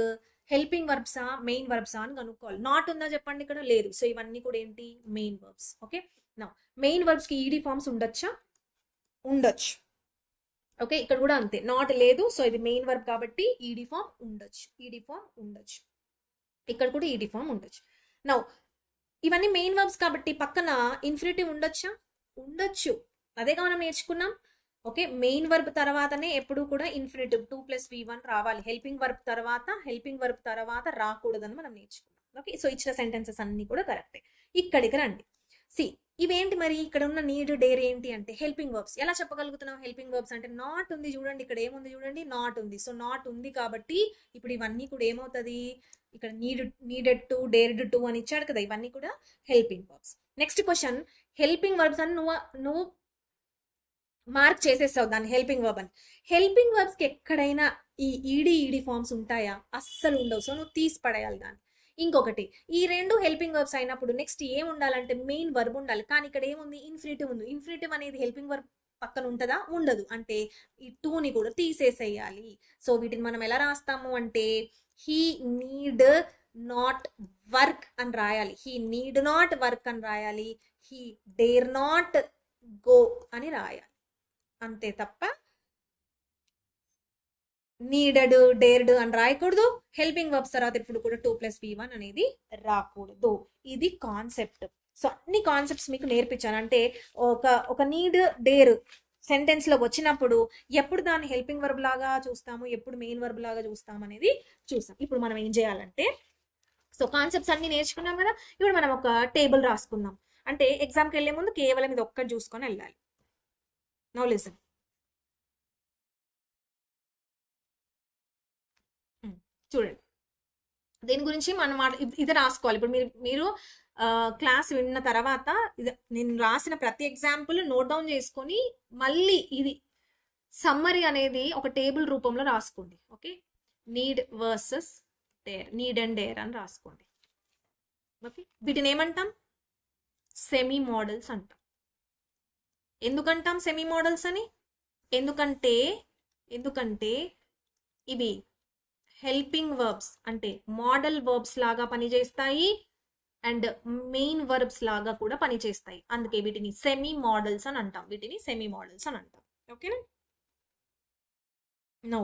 హెల్పింగ్ వర్బ్సా మెయిన్ వర్బ్సా అని కనుక్కోవాలి. నాట్ ఉందా చెప్పండి? ఇక్కడ లేదు. సో ఇవన్నీ కూడా ఏంటి? Main verbs. ఓకే, నా మెయిన్ వర్బ్స్ కి ఈడీ ఫార్మ్స్ ఉండొచ్చా? ఉండొచ్చు. ఓకే, ఇక్కడ కూడా అంతే, నాట్ లేదు. సో ఇది మెయిన్ వర్బ్ కాబట్టి ఈడీ ఫార్మ్ ఉండొచ్చు. ఇక్కడ కూడా ఈడీ ఫార్మ్ ఉండొచ్చు. నౌ ఇవన్నీ మెయిన్ వర్బ్స్ కాబట్టి పక్కన ఇన్ఫినిటివ్ ఉండొచ్చా? ఉండొచ్చు. అదేగా మనం నేర్చుకున్నాం. ఓకే, మెయిన్ వర్బ్ తర్వాతనే ఎప్పుడు కూడా ఇన్ఫినిటివ్ 2 + V1 రావాలి. హెల్పింగ్ వర్బ్ తర్వాత రాకూడదని మనం నేర్చుకున్నాం. ఓకే, సో ఇచ్చిన సెంటెన్సెస్ అన్ని కూడా కరెక్టే. ఇక్కడికి రండి. సి ఇవేంటి మరి? ఇక్కడ ఉన్న నీడ్, డేర్ ఏంటి అంటే హెల్పింగ్ వర్బ్స్. ఎలా చెప్పగలుగుతున్నాం హెల్పింగ్ వర్బ్స్ అంటే? నాట్ ఉంది చూడండి, ఇక్కడ ఏముంది చూడండి, నాట్ ఉంది. సో నాట్ ఉంది కాబట్టి ఇప్పుడు ఇవన్నీ కూడా ఏమవుతుంది? ఇక్కడ నీడెడ్ టు, డేర్డ్ టు అని ఇచ్చాడు కదా, ఇవన్నీ కూడా helping verbs. Next question, helping verbs అని నువ్వు మార్క్ చేసేస్తావు దాన్ని హెల్పింగ్ వర్బ్ అని. హెల్పింగ్ వర్బ్స్ కి ఎక్కడైనా ఈ ఈడి ఫార్మ్స్ ఉంటాయా? అస్సలు ఉండవు. సో నువ్వు తీసి పడేయాలి దాన్ని. ఇంకొకటి, ఈ రెండు హెల్పింగ్ వర్బ్స్ అయినప్పుడు నెక్స్ట్ ఏం ఉండాలంటే మెయిన్ వర్బ్ ఉండాలి. కానీ ఇక్కడ ఏముంది? ఇన్ఫినిటివ్ ఉంది. ఇన్ఫినిటివ్ అనేది హెల్పింగ్ వర్బ్ పక్కన ఉంటుందా? ఉండదు. అంటే ఈ టూని కూడా తీసేసేయాలి. సో వీటిని మనం ఎలా రాస్తాము అంటే హీ నీడ్ నాట్ వర్క్ అని రాయాలి. హీ నీడ్ నాట్ వర్క్ అని రాయాలి. హీ డేర్ నాట్ గో అని రాయాలి. అంతే తప్ప నీడెడ్, డేర్డ్ అని రాయకూడదు. హెల్పింగ్ వర్బ్స్ తర్వాత ఎప్పుడు కూడా 2 + V1 అనేది రాకూడదు. ఇది కాన్సెప్ట్. సో అన్ని కాన్సెప్ట్స్ మీకు నేర్పించాను. అంటే ఒక నీడ్, డేర్ సెంటెన్స్ లో వచ్చినప్పుడు ఎప్పుడు దాన్ని హెల్పింగ్ వర్బ్ లాగా చూస్తాము, ఎప్పుడు మెయిన్ వర్బ్ లాగా చూస్తాము అనేది చూస్తాం. ఇప్పుడు మనం ఏం చేయాలంటే, సో కాన్సెప్ట్స్ అన్ని నేర్చుకున్నాం కదా, ఇప్పుడు మనం ఒక టేబుల్ రాసుకుందాం. అంటే ఎగ్జామ్కి వెళ్ళే ముందు కేవలం ఇది ఒక్కటి చూసుకొని వెళ్ళాలి. Now listen. చూడండి, దీని గురించి మనం ఇది రాసుకోవాలి. ఇప్పుడు మీరు క్లాస్ విన్న తర్వాత నేను రాసిన ప్రతి ఎగ్జాంపుల్ నోట్ డౌన్ చేసుకొని మళ్ళీ ఇది సమ్మరీ అనేది ఒక టేబుల్ రూపంలో రాసుకోండి. Okay, need versus dare, need and dare అని రాసుకోండి. ఓకే, వీటిని ఏమంటాం? సెమీ మోడల్స్ అంటాం. ఎందుకంటాం సెమీ మోడల్స్ అని? ఎందుకంటే ఇవి హెల్పింగ్ వర్బ్స్ అంటే మోడల్ వర్బ్స్ లాగా పనిచేస్తాయి అండ్ మెయిన్ వర్బ్స్ లాగా కూడా పనిచేస్తాయి. అందుకే వీటిని సెమీ మోడల్స్ అని అంటాం. ఓకేనా? నో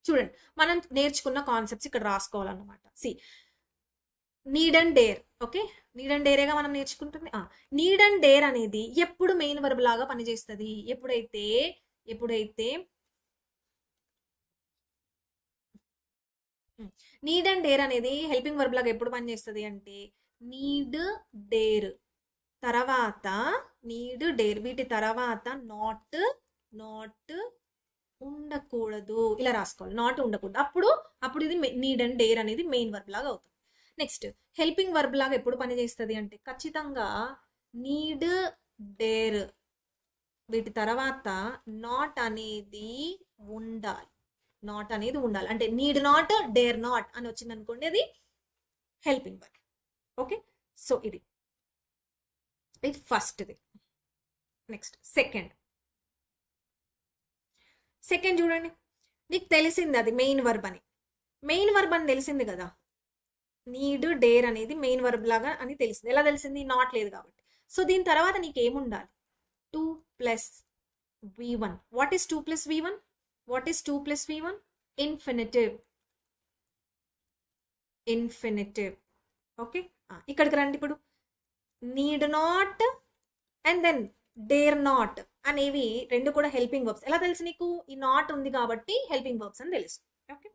చూడండి, మనం నేర్చుకున్న కాన్సెప్ట్స్ ఇక్కడ రాసుకోవాలన్నమాట. See need and dare. Okay, need and డేరేగా మనం నేర్చుకుంటుంది. నీడ్ అండ్ డేర్ అనేది ఎప్పుడు మెయిన్ వర్బ్ లాగా పనిచేస్తుంది? ఎప్పుడైతే నీడ్ అండ్ డేర్ అనేది హెల్పింగ్ వర్బ్ లాగా ఎప్పుడు పనిచేస్తుంది అంటే నీడ్, డేర్ తర్వాత నీడ్, డేర్ వీటి తర్వాత నాట్ ఉండకూడదు. ఇలా రాసుకోవాలి, నాట్ ఉండకూడదు. అప్పుడు ఇది నీడ్ అండ్ డేర్ అనేది మెయిన్ వర్బ్ లాగా అవుతుంది. నెక్స్ట్ హెల్పింగ్ వర్బ్ లాగా ఎప్పుడు పనిచేస్తుంది అంటే ఖచ్చితంగా నీడ్, డేర్ వీటి తర్వాత నాట్ అనేది ఉండాలి. అంటే నీడ్ నాట్, డేర్ నాట్ అని వచ్చింది అనుకోండి, అది హెల్పింగ్ వర్బ్. ఓకే, సో ఇది ఫస్ట్ది. నెక్స్ట్ సెకండ్ చూడండి, నీకు తెలిసింది అది మెయిన్ వర్బ్ అని తెలిసింది కదా. నీడ్, డేర్ అనేది మెయిన్ వర్బ్ లాగా అని తెలిసింది. ఎలా తెలిసింది? నాట్ లేదు కాబట్టి. సో దీని తర్వాత నీకు ఏముండాలి? 2 + V1. What is 2 + V1? Infinitive. Okay, ఇక్కడికి రండి. ఇప్పుడు need not and then dare not అనేవి రెండు కూడా హెల్పింగ్ వర్బ్స్. ఎలా తెలుసు నీకు? ఈ నాట్ ఉంది కాబట్టి హెల్పింగ్ వర్బ్స్ అని తెలుసు. ఓకే,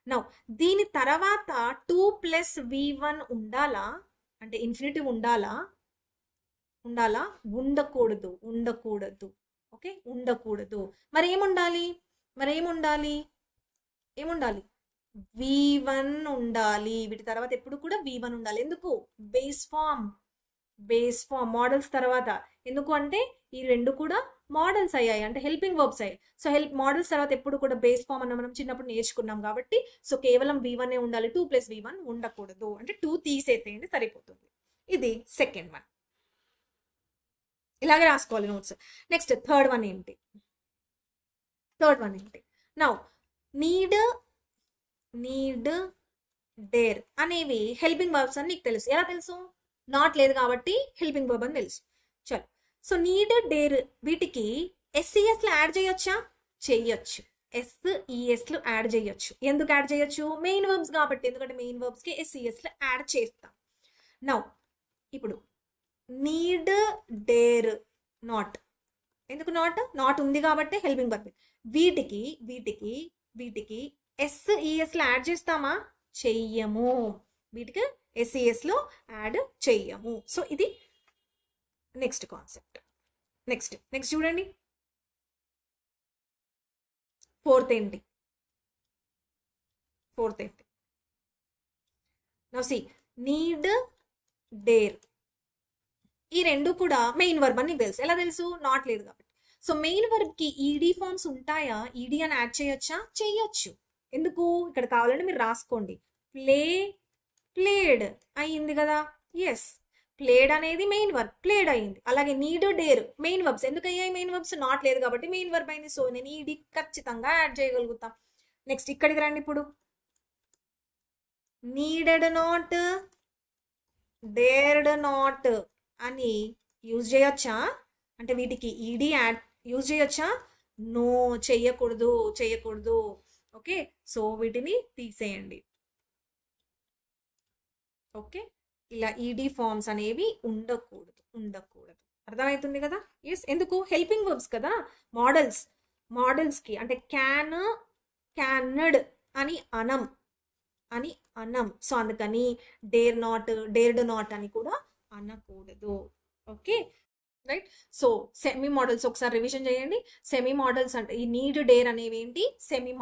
నౌ దీని తర్వాత 2 + V1 ఉండాలా అంటే ఇన్ఫినిటివ్ ఉండాలా? ఉండకూడదు. ఓకే, ఉండకూడదు. మరి ఏముండాలి? V1 ఉండాలి. వీటి తర్వాత ఎప్పుడు కూడా V1 ఉండాలి. ఎందుకు? బేస్ ఫామ్ మోడల్స్ తర్వాత. ఎందుకు అంటే ఈ రెండు కూడా మోడల్స్ అయ్యాయి, అంటే హెల్పింగ్ వర్బ్స్ అయ్యాయి. సో మోడల్స్ తర్వాత ఎప్పుడు కూడా బేస్ ఫామ్ అన్న మనం చిన్నప్పుడు నేర్చుకున్నాం కాబట్టి సో కేవలం V1 ఉండాలి. 2 + V1 ఉండకూడదు. అంటే 2 తీసేసేయండి సరిపోతుంది. ఇది సెకండ్ వన్. ఇలాగే రాసుకోవాలి నోట్స్. నెక్స్ట్ థర్డ్ వన్ ఏంటి? నౌ నీడ్, డేర్ అనేవి హెల్పింగ్ వర్బ్స్ అని నీకు తెలుసు. ఎలా తెలుసు? నాట్ లేదు కాబట్టి హెల్పింగ్ వర్బ్ అని తెలుసు. చలో, సో నీడ్, డేర్ వీటికి SES లో యాడ్ చేయొచ్చా? చెయ్యొచ్చు. SESలు యాడ్ చేయొచ్చు. ఎందుకు యాడ్ చేయొచ్చు? మెయిన్ వర్బ్స్ కాబట్టి. ఎందుకంటే మెయిన్ వర్బ్స్కి SESలు యాడ్ చేస్తాం. నౌ ఇప్పుడు నీడ్, డేర్, నాట్. ఎందుకు నాట్ ఉంది కాబట్టి హెల్పింగ్ వర్బ్. వీటికి వీటికి వీటికి SESలు యాడ్ చేస్తామా? చెయ్యము. వీటికి SESలు యాడ్ చెయ్యము. సో ఇది నెక్స్ట్ కాన్సెప్ట్. నెక్స్ట్ చూడండి, ఫోర్త్ ఏంటి? నౌ సీ నీడ్, డేర్, ఈ రెండు కూడా మెయిన్ వర్బ్ అని నీకు తెలుసు. ఎలా తెలుసు? నాట్ లేదు కాబట్టి. సో మెయిన్ వర్బ్ కి ఈడీ ఫార్మ్స్ ఉంటాయా? ఈడీ అని యాడ్ చేయొచ్చా? చెయ్యొచ్చు. ఎందుకు? ఇక్కడ కావాలంటే మీరు రాసుకోండి. ప్లేడ్ అయ్యింది కదా. ఎస్, ప్లేడ్ అనేది మెయిన్ వర్బ్, ప్లేడ్ అయింది. అలాగే నీడ్, డేర్ మెయిన్ వర్బ్స్. ఎందుకు అయ్యాయి మెయిన్ వర్బ్స్? నాట్ లేదు కాబట్టి మెయిన్ వర్బ్ అయింది. సో నేను ఈడీ ఖచ్చితంగా యాడ్ చేయగలుగుతా. నెక్స్ట్ ఇక్కడికి రండి. ఇప్పుడు నీడెడ్ నాట్, డేర్డ్ నాట్ అని యూజ్ చేయొచ్చా? అంటే వీటికి ఈడీ యాడ్ యూజ్ చేయొచ్చా? నో, చెయ్యకూడదు. ఓకే, సో వీటిని తీసేయండి. ఓకే, ఇలా ఈడీ ఫార్మ్స్ అనేవి ఉండకూడదు. అర్థమవుతుంది కదా? ఎస్, ఎందుకు? హెల్పింగ్ వర్బ్స్ కదా. మోడల్స్కి అంటే క్యాన్డ్ అని అనం. సో అందుకని డేర్డ్ నాట్ అని కూడా అనకూడదు. Okay, right. So semi models ఒకసారి రివిజన్ చేయండి. సెమీ మోడల్స్ అంటే ఈ నీడ్, డేర్ అనేవి ఏంటి? సెమీ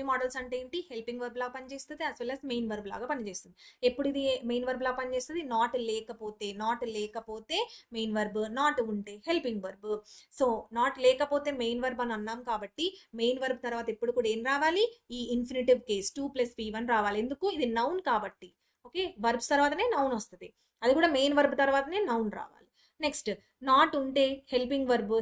మోడల్స్ అంటే ఏంటి? హెల్పింగ్ వర్బ్ లాగా పనిచేస్తుంది, as well as main verb లాగా పనిచేస్తుంది. ఎప్పుడు ఇది మెయిన్ వర్బ్ లాగా పనిచేస్తుంది? నాట్ లేకపోతే మెయిన్ వర్బ్, నాట్ ఉంటే హెల్పింగ్ వర్బ్. సో నాట్ లేకపోతే మెయిన్ వర్బ్ అని అన్నాం కాబట్టి మెయిన్ వర్బ్ తర్వాత ఎప్పుడు కూడా ఏం రావాలి? ఈ ఇన్ఫినిటివ్ కేస్ 2 + P1 రావాలి. ఎందుకు? ఇది నౌన్ కాబట్టి. ఓకే, వర్బ్స్ తర్వాతనే నౌన్ వస్తుంది. అది కూడా మెయిన్ వర్బ్ తర్వాతనే నౌన్ రావాలి. నెక్స్ట్ నాట్ ఉంటే హెల్పింగ్ వర్బ్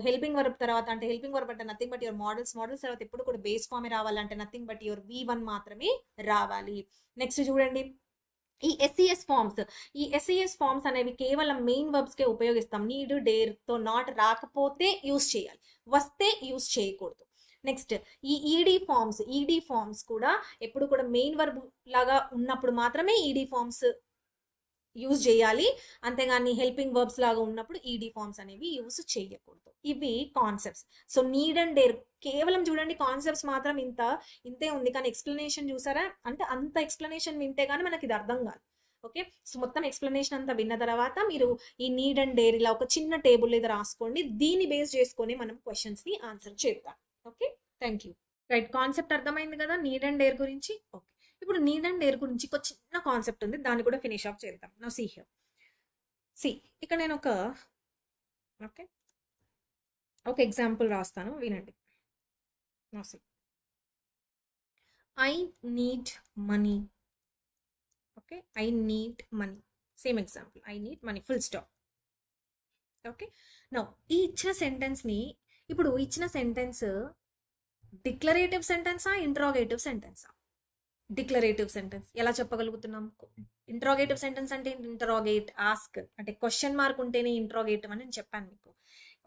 తర్వాత అంటే హెల్పింగ్ వర్బ్ అంటే నథింగ్ బట్ యువర్ మోడల్స్ తర్వాత ఎప్పుడు కూడా బేస్ ఫామే రావాలంటే నథింగ్ బట్ యువర్ V1 మాత్రమే రావాలి. నెక్స్ట్ చూడండి, ఈ SES ఫార్మ్స్ అనేవి కేవలం మెయిన్ వర్బ్స్కే ఉపయోగిస్తాం. నీడ్, డేర్ తో నాట్ రాకపోతే యూజ్ చేయాలి, వస్తే యూజ్ చేయకూడదు. నెక్స్ట్ ఈ ఈడీ ఫార్మ్స్ కూడా ఎప్పుడు కూడా మెయిన్ వర్బ్ లాగా ఉన్నప్పుడు మాత్రమే ఈడీ ఫార్మ్స్ యూజ్ చేయాలి, అంతేగాని హెల్పింగ్ వర్బ్స్ లాగా ఉన్నప్పుడు ఈడీ ఫార్మ్స్ అనేవి యూజ్ చేయకూడదు. ఇవి concepts. So need and dare కేవలం చూడండి, కాన్సెప్ట్స్ మాత్రం ఇంతే ఉంది, కానీ ఎక్స్ప్లెనేషన్ చూసారా? అంటే అంత ఎక్స్ప్లెనేషన్ వింటే కానీ మనకి ఇది అర్థం కాదు. ఓకే, సో మొత్తం ఎక్స్ప్లెనేషన్ అంతా విన్న తర్వాత మీరు ఈ నీడ్ అండ్ డేర్ ఇలా ఒక చిన్న టేబుల్ మీద రాసుకోండి. దీన్ని బేస్ చేసుకొని మనం క్వశ్చన్స్ ని ఆన్సర్ చేద్దాం. Okay, thank you. Right, concept అర్థమైంది కదా నీడ్ అండ్ డేర్ గురించి. ఓకే, ఇప్పుడు నీడ్ అండ్ డేర్ గురించి ఒక చిన్న కాన్సెప్ట్ ఉంది, దాన్ని కూడా ఫినిష్ ఆఫ్ చేద్దాం. Now see here. ఇక్కడ నేను ఒక ఎగ్జాంపుల్ రాస్తాను, వినండి. Now see, I need money. Okay, I need money, same example, I need money, full stop. Okay, now ఈ ఇచ్చిన సెంటెన్స్ని, ఇప్పుడు ఇచ్చిన సెంటెన్స్ డిక్లరేటివ్ సెంటెన్సా, ఇంట్రాగేటివ్ సెంటెన్సా? Declarative sentence. ఎలా చెప్పగలుగుతున్నాం? ఇంట్రాగేటివ్ సెంటెన్స్ అంటే ఇంటరాగేట్, ఆస్క్ అంటే క్వశ్చన్ మార్క్ ఉంటేనే ఇంట్రాగేటివ్ అని నేను చెప్పాను మీకు.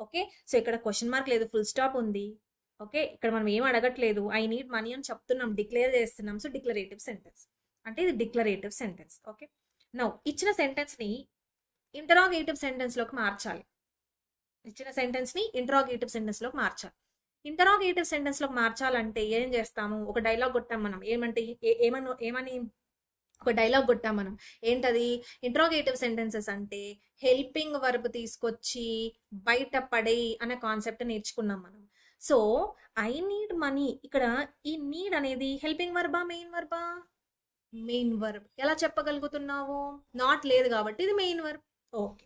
ఓకే, సో ఇక్కడ క్వశ్చన్ మార్క్ లేదు, ఫుల్ స్టాప్ ఉంది. ఓకే, ఇక్కడ మనం ఏం అడగట్లేదు, ఐ నీడ్ మనీ అని చెప్తున్నాం, డిక్లేర్ చేస్తున్నాం. సో డిక్లరేటివ్ సెంటెన్స్ అంటే ఇది డిక్లరేటివ్ సెంటెన్స్. ఓకే, నౌ ఇచ్చిన సెంటెన్స్ని ఇంటరాగేటివ్ సెంటెన్స్లోకి మార్చాలి. ఇంటరాగేటివ్ సెంటెన్స్లోకి మార్చాలంటే ఏం చేస్తాము? ఒక డైలాగ్ కొట్టాం మనం. ఏమని ఒక డైలాగ్ కొట్టాం మనం. ఏంటది? ఇంటరాగేటివ్ సెంటెన్సెస్ అంటే హెల్పింగ్ వర్బ్ తీసుకొచ్చి బయట పడేయి అనే కాన్సెప్ట్ నేర్చుకున్నాం మనం. సో ఐ నీడ్ మనీ, ఇక్కడ ఈ నీడ్ అనేది హెల్పింగ్ వర్బా, మెయిన్ వర్బా? Main verb. ఎలా చెప్పగలుగుతున్నావు? నాట్ లేదు కాబట్టి ఇది మెయిన్ వర్బ్. ఓకే,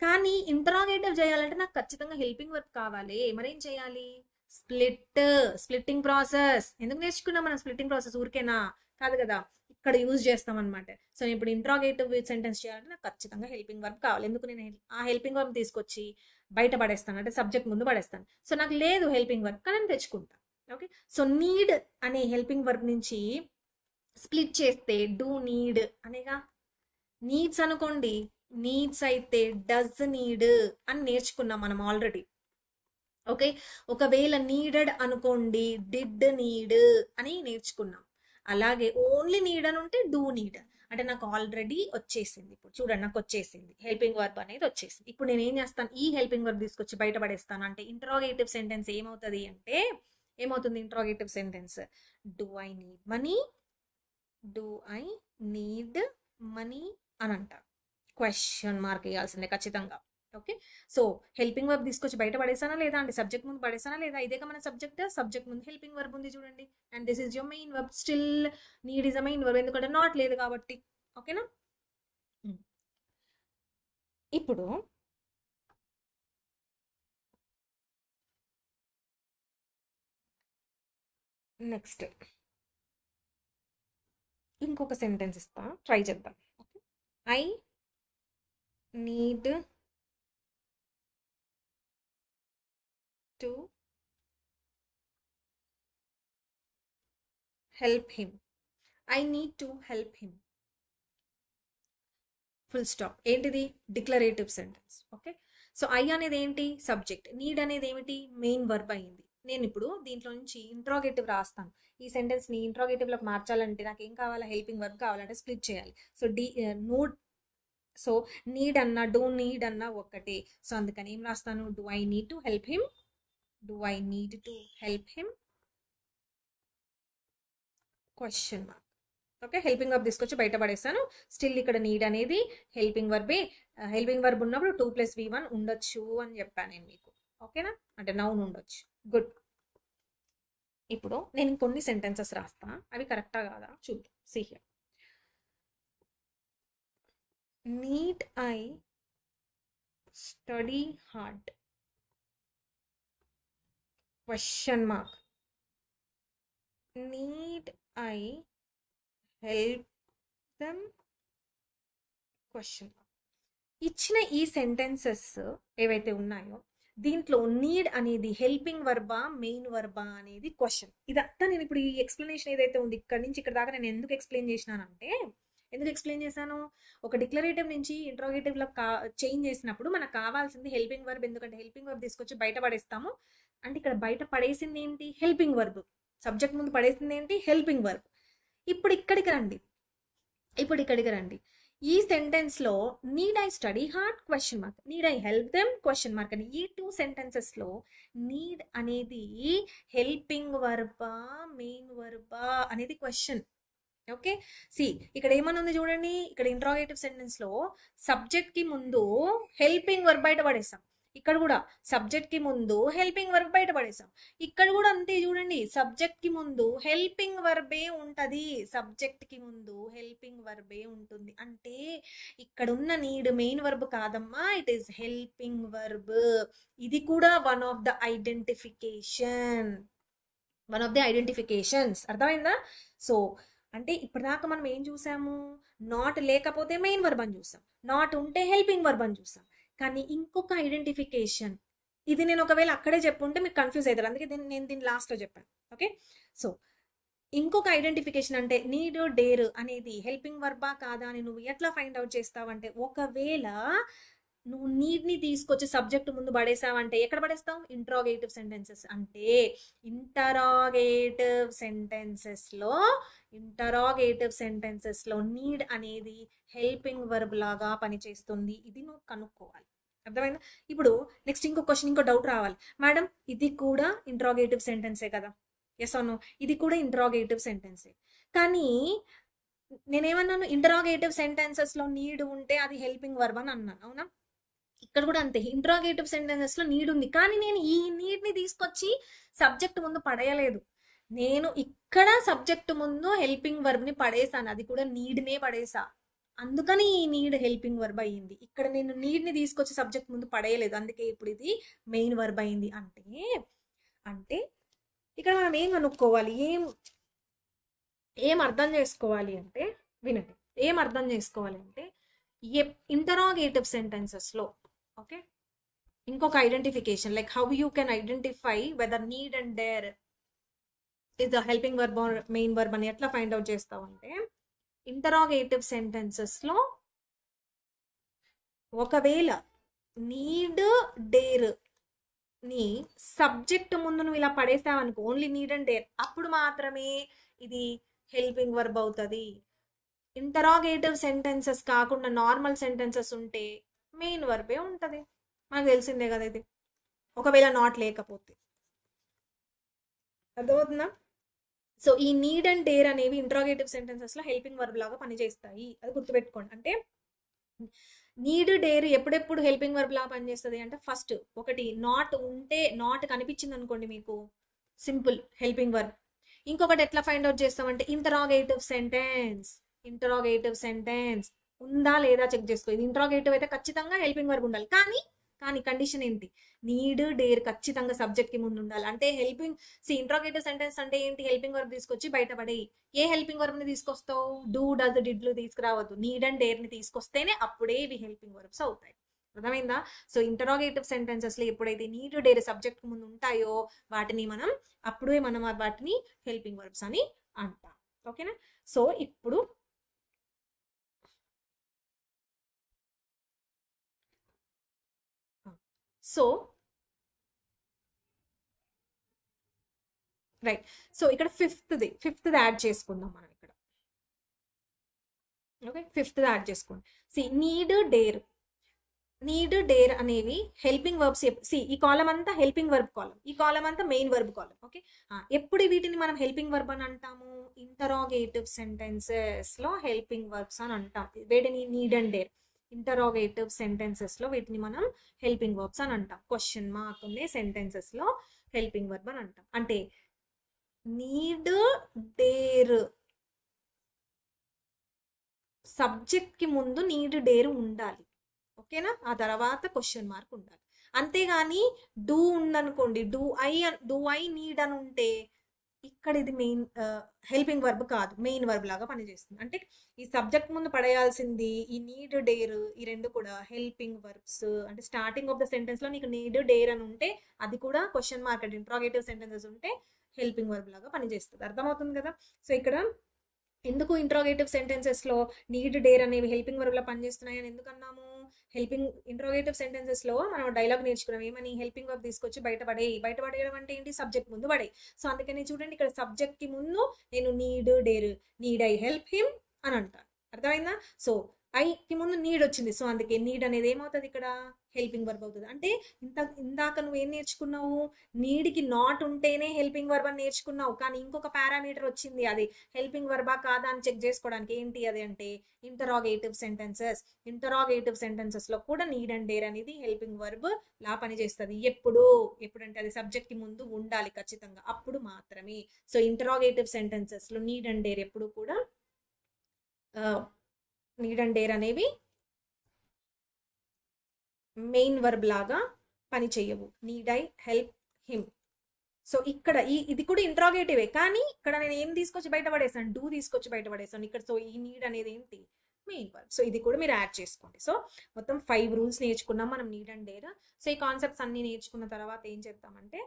కానీ ఇంటరాగేటివ్ చేయాలంటే నాకు ఖచ్చితంగా హెల్పింగ్ వర్బ్ కావాలి. మరేం చేయాలి? Splitting process. ఎందుకు నేర్చుకున్నాం మనం స్ప్లిట్టింగ్ ప్రాసెస్? ఊరికేనా? కాదు కదా, ఇక్కడ యూజ్ చేస్తాం అనమాట. సో ఇప్పుడు ఇంటరాగేటివ్ సెంటెన్స్ చేయాలంటే నాకు ఖచ్చితంగా హెల్పింగ్ వర్బ్ కావాలి. ఎందుకు? నేను ఆ హెల్పింగ్ వర్బ్ తీసుకొచ్చి బయట పడేస్తాను, అంటే సబ్జెక్ట్ ముందు పడేస్తాను. సో నాకు లేదు హెల్పింగ్ వర్బ్, కానీ నేను తెచ్చుకుంటా. ఓకే, సో నీడ్ అనే హెల్పింగ్ వర్బ్ నుంచి స్ప్లిట్ చేస్తే డూ నీడ్ అనేగా. నీడ్స్ అనుకోండి, నీడ్స్ అయితే డస్ నీడ్ అని నేర్చుకున్నాం మనం ఆల్రెడీ. ఓకే. ఒకవేళ నీడెడ్ అనుకోండి, డిడ్ నీడ్ అని నేర్చుకున్నాం. అలాగే ఓన్లీ నీడ్ అని ఉంటే డూ నీడ్. అంటే నాకు ఆల్రెడీ వచ్చేసింది. ఇప్పుడు చూడండి నాకు వచ్చేసింది. హెల్పింగ్ వర్బ్ అనేది వచ్చేసింది. ఇప్పుడు నేను ఏం చేస్తాను? ఈ హెల్పింగ్ వర్బ్ తీసుకొచ్చి బయట పడేస్తాను. అంటే ఇంటరాగేటివ్ సెంటెన్స్ ఏమవుతుంది అంటే ఏమవుతుంది interrogative sentence? Do I need money? Do I need money అని అంటారు. క్వశ్చన్ మార్క్ వేయాల్సిందే ఖచ్చితంగా. ఓకే. సో హెల్పింగ్ వర్బ్ తీసుకొచ్చి బయట పడేసానా లేదా అంటే సబ్జెక్ట్ ముందు పడేసానా లేదా? ఇదేగా మన సబ్జెక్ట్ ముందు హెల్పింగ్ వర్బ్ ఉంది చూడండి. And this is your main verb. Still need is a main verb, ఎందుకంటే నాట్ లేదు కాబట్టి. ఓకేనా? ఇప్పుడు నెక్స్ట్ ఇంకొక సెంటెన్స్ ఇస్తా, ట్రై చేద్దాం. I need to help him. I need to help him. Full stop. ఏంటిది? Declarative sentence. Okay. So I అనేది ఏంటి? సబ్జెక్ట్. నీడ్ అనేది ఏమిటి? మెయిన్ వర్బ్ అయింది. నేను ఇప్పుడు దీంట్లో నుంచి ఇంట్రాగేటివ్ రాస్తాను. ఈ సెంటెన్స్ని ఇంట్రాగేటివ్లోకి మార్చాలంటే నాకు ఏం కావాలా? హెల్పింగ్ వర్బ్ కావాలంటే స్ప్లిట్ చేయాలి. సో నోడ్ సో నీడ్ అన్నా డూ నీడ్ అన్నా ఒక్కటే. సో అందుకని ఏం రాస్తాను? Do I need to help him. Do I need to help him question mark. Okay. Helping verb తీసుకొచ్చి బయట పడేస్తాను. స్టిల్ ఇక్కడ నీడ్ అనేది హెల్పింగ్ వర్బే. హెల్పింగ్ వర్బ్ ఉన్నప్పుడు 2+V1 ఉండొచ్చు అని చెప్పాను నేను మీకు. ఓకేనా? అంటే నౌన్ ఉండొచ్చు. గుడ్. ఇప్పుడు నేను ఇంకొన్ని సెంటెన్సెస్ రాస్తా, అవి కరెక్టా కాదా చూద్దాం. See here. Need I study hard question mark. Need I help them question. ఇచ్చిన ఈ సెంటెన్సెస్ ఏవైతే ఉన్నాయో దీంట్లో నీడ్ అనేది హెల్పింగ్ వర్బా మెయిన్ వర్బా అనేది క్వశ్చన్. ఇదంతా నేను ఇప్పుడు ఈ ఎక్స్ప్లెనేషన్ ఏదైతే ఉంది ఇక్కడ నుంచి ఇక్కడ దాకా నేను ఎందుకు ఎక్స్ప్లెయిన్ చేసినానంటే, ఎందుకు ఎక్స్ప్లెయిన్ చేశాను? ఒక డిక్లరేటివ్ నుంచి ఇంట్రాగేటివ్లో చేంజ్ చేసినప్పుడు మనకు కావాల్సింది హెల్పింగ్ వర్బ్. ఎందుకంటే హెల్పింగ్ వర్బ్ తీసుకొచ్చి బయట పడేస్తాము. అంటే ఇక్కడ బయట పడేసింది ఏంటి? Helping verb. సబ్జెక్ట్ ముందు పడేసింది ఏంటి? Helping verb. ఇప్పుడు ఇక్కడికి రండి. ఈ సెంటెన్స్లో need I study hard question mark, need I help them question mark అని ఈ 2 సెంటెన్సెస్లో నీడ్ అనేది హెల్పింగ్ వర్బా మెయిన్ వర్బా అనేది క్వశ్చన్. ఓకే. సి ఇక్కడ ఏమన్నా ఉంది చూడండి. ఇక్కడ ఇంట్రాగేటివ్ సెంటెన్స్లో సబ్జెక్ట్కి ముందు హెల్పింగ్ వర్బ్ బయట పడేస్తాం. ఇక్కడ కూడా సబ్జెక్ట్కి ముందు హెల్పింగ్ వర్బ్ బయట పడేసాం. ఇక్కడ కూడా అంతే చూడండి. సబ్జెక్ట్కి ముందు హెల్పింగ్ వర్బే ఉంటుంది. సబ్జెక్ట్కి ముందు హెల్పింగ్ వర్బే ఉంటుంది. అంటే ఇక్కడ ఉన్న నీడ్ మెయిన్ వర్బ్ కాదమ్మా, ఇట్ ఈస్ హెల్పింగ్ వర్బ్. ఇది కూడా వన్ ఆఫ్ ద ఐడెంటిఫికేషన్స్. అర్థమైందా? సో అంటే ఇప్పటిదాకా మనం ఏం చూసాము? నాట్ లేకపోతే మెయిన్ వర్బ్ అని చూసాం, నాట్ ఉంటే హెల్పింగ్ వర్బ్ అని చూసాం. కానీ ఇంకొక ఐడెంటిఫికేషన్, ఇది నేను ఒకవేళ అక్కడే చెప్పుంటే మీకు కన్ఫ్యూజ్ అవుతారు, అందుకే నేను దీన్ని లాస్ట్లో చెప్పాను. ఓకే. సో ఇంకొక ఐడెంటిఫికేషన్ అంటే నీడ్ డేర్ అనేది హెల్పింగ్ వర్బా కాదా అని నువ్వు ఎట్లా ఫైండ్ అవుట్ చేస్తావంటే, ఒకవేళ నువ్వు నీడ్ని తీసుకొచ్చి సబ్జెక్ట్ ముందు పడేసావంటే ఎక్కడ పడేస్తావు? Interrogative sentences. అంటే ఇంటరాగేటివ్ సెంటెన్సెస్లో నీడ్ అనేది హెల్పింగ్ వర్బ్ లాగా పనిచేస్తుంది. ఇది నువ్వు కనుక్కోవాలి. అర్థమైందా? ఇప్పుడు నెక్స్ట్ ఇంకో క్వశ్చన్, ఇంకో డౌట్ రావాలి. మేడం ఇది కూడా ఇంట్రాగేటివ్ సెంటెన్సే కదా? Yes or no? ఇది కూడా ఇంట్రాగేటివ్ సెంటెన్సే. కానీ నేనేమన్నాను? ఇంటరాగేటివ్ సెంటెన్సెస్లో నీడ్ ఉంటే అది హెల్పింగ్ వర్బ్ అని అన్నాను, అవునా? ఇక్కడ కూడా అంతే. ఇంట్రాగేటివ్ సెంటెన్సెస్లో నీడ్ ఉంది, కానీ నేను ఈ నీడ్ని తీసుకొచ్చి సబ్జెక్ట్ ముందు పడేయలేదు. నేను ఇక్కడ సబ్జెక్ట్ ముందు హెల్పింగ్ వర్బ్ని పడేసాను, అది కూడా నీడ్నే పడేసా. అందుకని ఈ నీడ్ హెల్పింగ్ వర్బ్ అయ్యింది. ఇక్కడ నేను నీడ్ని తీసుకొచ్చి సబ్జెక్ట్ ముందు పడేయలేదు, అందుకే ఇప్పుడు ఇది మెయిన్ వర్బ్ అయింది. అంటే ఇక్కడ మనం ఏం కనుక్కోవాలి? ఏం అర్థం చేసుకోవాలి అంటే, వినండి, ఏం అర్థం చేసుకోవాలి అంటే ఇంటరాగేటివ్ సెంటెన్సెస్లో ఓకే ఇంకొక identification, like how you can identify whether need and dare is the helping verb or main verb అని ఎట్లా ఫైండ్ అవుట్ చేస్తావు అంటే, ఇంటరాగేటివ్ సెంటెన్సెస్లో ఒకవేళ నీడ్ డేర్ ని సబ్జెక్ట్ ముందు నువ్వు ఇలా పడేసావనుకో, ఓన్లీ నీడ్ అండ్ డేర్, అప్పుడు మాత్రమే ఇది హెల్పింగ్ వర్బ్ అవుతుంది. ఇంటరాగేటివ్ సెంటెన్సెస్ కాకుండా నార్మల్ సెంటెన్సెస్ ఉంటే మెయిన్ వర్బే ఉంటుంది. మనకు తెలిసిందే కదా ఇది, ఒకవేళ నాట్ లేకపోతే. అర్థమవుతుందా? సో ఈ నీడ్ అండ్ డేర్ అనేవి ఇంటరాగేటివ్ సెంటెన్సెస్లో హెల్పింగ్ వర్బ్ లాగా పనిచేస్తాయి. అది గుర్తుపెట్టుకోండి. అంటే నీడ్ డేర్ ఎప్పుడెప్పుడు హెల్పింగ్ వర్బ్ లాగా పనిచేస్తుంది అంటే, ఫస్ట్ ఒకటి నాట్ ఉంటే, నాట్ కనిపించింది అనుకోండి మీకు, సింపుల్ హెల్పింగ్ వర్బ్. ఇంకొకటి ఎట్లా ఫైండ్ అవుట్ చేస్తామంటే ఇంటరాగేటివ్ సెంటెన్స్ ఉందా లేదా చెక్ చేసుకో. ఇది ఇంటరాగేటివ్ అయితే ఖచ్చితంగా హెల్పింగ్ వర్బ్ ఉండాలి. కానీ కండిషన్ ఏంటి, నీడ్ డేర్ ఖచ్చితంగా సబ్జెక్ట్ కి ముందు ఉండాలి. అంటే హెల్పింగ్ ఇంటరాగేటివ్ సెంటెన్స్ అంటే ఏంటి, హెల్పింగ్ వర్బ్ తీసుకొచ్చి బయటపడేయి. ఏ హెల్పింగ్ వర్బ్ ని తీసుకొస్తావు, డూ డస్ డిడ్లు తీసుకురావద్దు, నీడ్ అండ్ డేర్ ని తీసుకొస్తేనే అప్పుడే ఇవి హెల్పింగ్ వర్బ్స్ అవుతాయి. అర్థమైందా? సో ఇంటరాగేటివ్ సెంటెన్సెస్ లో ఎప్పుడైతే నీడ్ డేర్ సబ్జెక్ట్ ముందు ఉంటాయో వాటిని మనం వాటిని హెల్పింగ్ వర్బ్స్ అని అంటాం. ఓకేనా? సో ఇప్పుడు రైట్. సో ఇక్కడ ఫిఫ్త్ యాడ్ చేసుకుందాం మనం ఇక్కడ. ఓకే, ఫిఫ్త్ యాడ్ చేసుకోండి. నీడ్ డేర్ అనేవి హెల్పింగ్ వర్బ్స్. ఈ కాలం అంతా హెల్పింగ్ వర్బ్ కాలం, ఈ కాలం అంతా మెయిన్ వర్బ్ కాలం. ఓకే, ఎప్పుడు వీటిని మనం హెల్పింగ్ వర్బ్ అని అంటాము, ఇంటరాగేటివ్ సెంటెన్సెస్ లో హెల్పింగ్ వర్బ్స్ అని అంటాం. వీటిని need and dare interrogative sentences లో వీటిని మనం హెల్పింగ్ వర్బ్స్ అని అంటాం. క్వశ్చన్ మార్క్ ఉండే సెంటెన్సెస్ లో హెల్పింగ్ వర్బ్ అని అంటాం. అంటే నీడ్ డేర్ సబ్జెక్ట్ కి ముందు నీడ్ డేర్ ఉండాలి. ఓకేనా? ఆ తర్వాత క్వశ్చన్ మార్క్ ఉండాలి. అంతేగాని డూ ఉందనుకోండి, డూ ఐ నీడ్ అని ఉంటే ఇక్కడ ఇది మెయిన్ హెల్పింగ్ వర్బ్ కాదు, మెయిన్ వర్బ్ లాగా పనిచేస్తుంది. అంటే ఈ సబ్జెక్ట్ ముందు పడేయాల్సింది ఈ నీడ్ డేర్, ఈ రెండు కూడా హెల్పింగ్ వర్బ్స్. అంటే స్టార్టింగ్ ఆఫ్ ద సెంటెన్స్ లో నీకు నీడ్ డేర్ అని ఉంటే అది కూడా క్వశ్చన్ మార్క్, అంటే ఇంట్రాగేటివ్ సెంటెన్సెస్ ఉంటే హెల్పింగ్ వర్బ్ లాగా పనిచేస్తుంది. అర్థమవుతుంది కదా? సో ఇక్కడ ఎందుకు ఇంట్రాగేటివ్ సెంటెన్సెస్ లో నీడ్ డేర్ అనేవి హెల్పింగ్ వర్బ్ లా పనిచేస్తున్నాయని ఎందుకన్నాము? ఇంట్రాగేటివ్ సెంటెన్సెస్ లో మనం డైలాగ్ నేర్చుకున్నాం ఏమని, హెల్పింగ్ వర్బ్ తీసుకొచ్చి బయటపడేయడం అంటే ఏంటి, సబ్జెక్ట్ ముందు పడే. సో అందుకని చూడండి ఇక్కడ సబ్జెక్ట్ కి ముందు నేను నీడ్ ఐ హెల్ప్ హిమ్ అని అంటాను. అర్థమైందా? సో ఐకి ముందు నీడ్ వచ్చింది, సో అందుకే నీడ్ అనేది ఏమవుతుంది ఇక్కడ, హెల్పింగ్ వర్బ్ అవుతుంది. అంటే ఇందాక నువ్వు ఏం నేర్చుకున్నావు, నీడ్కి నాట్ ఉంటేనే హెల్పింగ్ వర్బ్ అని నేర్చుకున్నావు. కానీ ఇంకొక పారామీటర్ వచ్చింది, అది హెల్పింగ్ వర్బా కాదా అని చెక్ చేసుకోవడానికి. ఏంటి అది అంటే ఇంటరాగేటివ్ సెంటెన్సెస్ లో కూడా నీడ్ అండ్ డేర్ అనేది హెల్పింగ్ వర్బ్ లా పనిచేస్తుంది. ఎప్పుడంటే అది సబ్జెక్ట్ కి ముందు ఉండాలి ఖచ్చితంగా, అప్పుడు మాత్రమే. సో ఇంటరాగేటివ్ సెంటెన్సెస్ లో నీడ్ అండ్ డేర్ ఎప్పుడు కూడా నీడ్ అండ్ డేర్ అనేవి మెయిన్ వర్బ్ లాగా పని చెయ్యవు. Need I help him. So ఇక్కడ ఇది కూడా ఇంట్రాగేటివే, కానీ ఇక్కడ నేను ఏం తీసుకొచ్చి బయటపడేసాను, డూ తీసుకొచ్చి బయటపడేసాను ఇక్కడ. సో ఈ నీడ్ అనేది ఏంటి, మెయిన్ వర్బ్. సో ఇది కూడా మీరు యాడ్ చేసుకోండి. సో మొత్తం 5 రూల్స్ నేర్చుకున్నాం మనం నీడ్ అండ్ డేర్. సో ఈ కాన్సెప్ట్స్ అన్ని నేర్చుకున్న తర్వాత ఏం చేద్దామంటే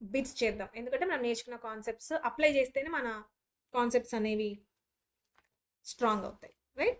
బిట్స్ చేద్దాం. ఎందుకంటే మనం నేర్చుకున్న కాన్సెప్ట్స్ అప్లై చేస్తేనే మన కాన్సెప్ట్స్ అనేవి స్ట్రాంగ్ అవుతాయి. రైట్?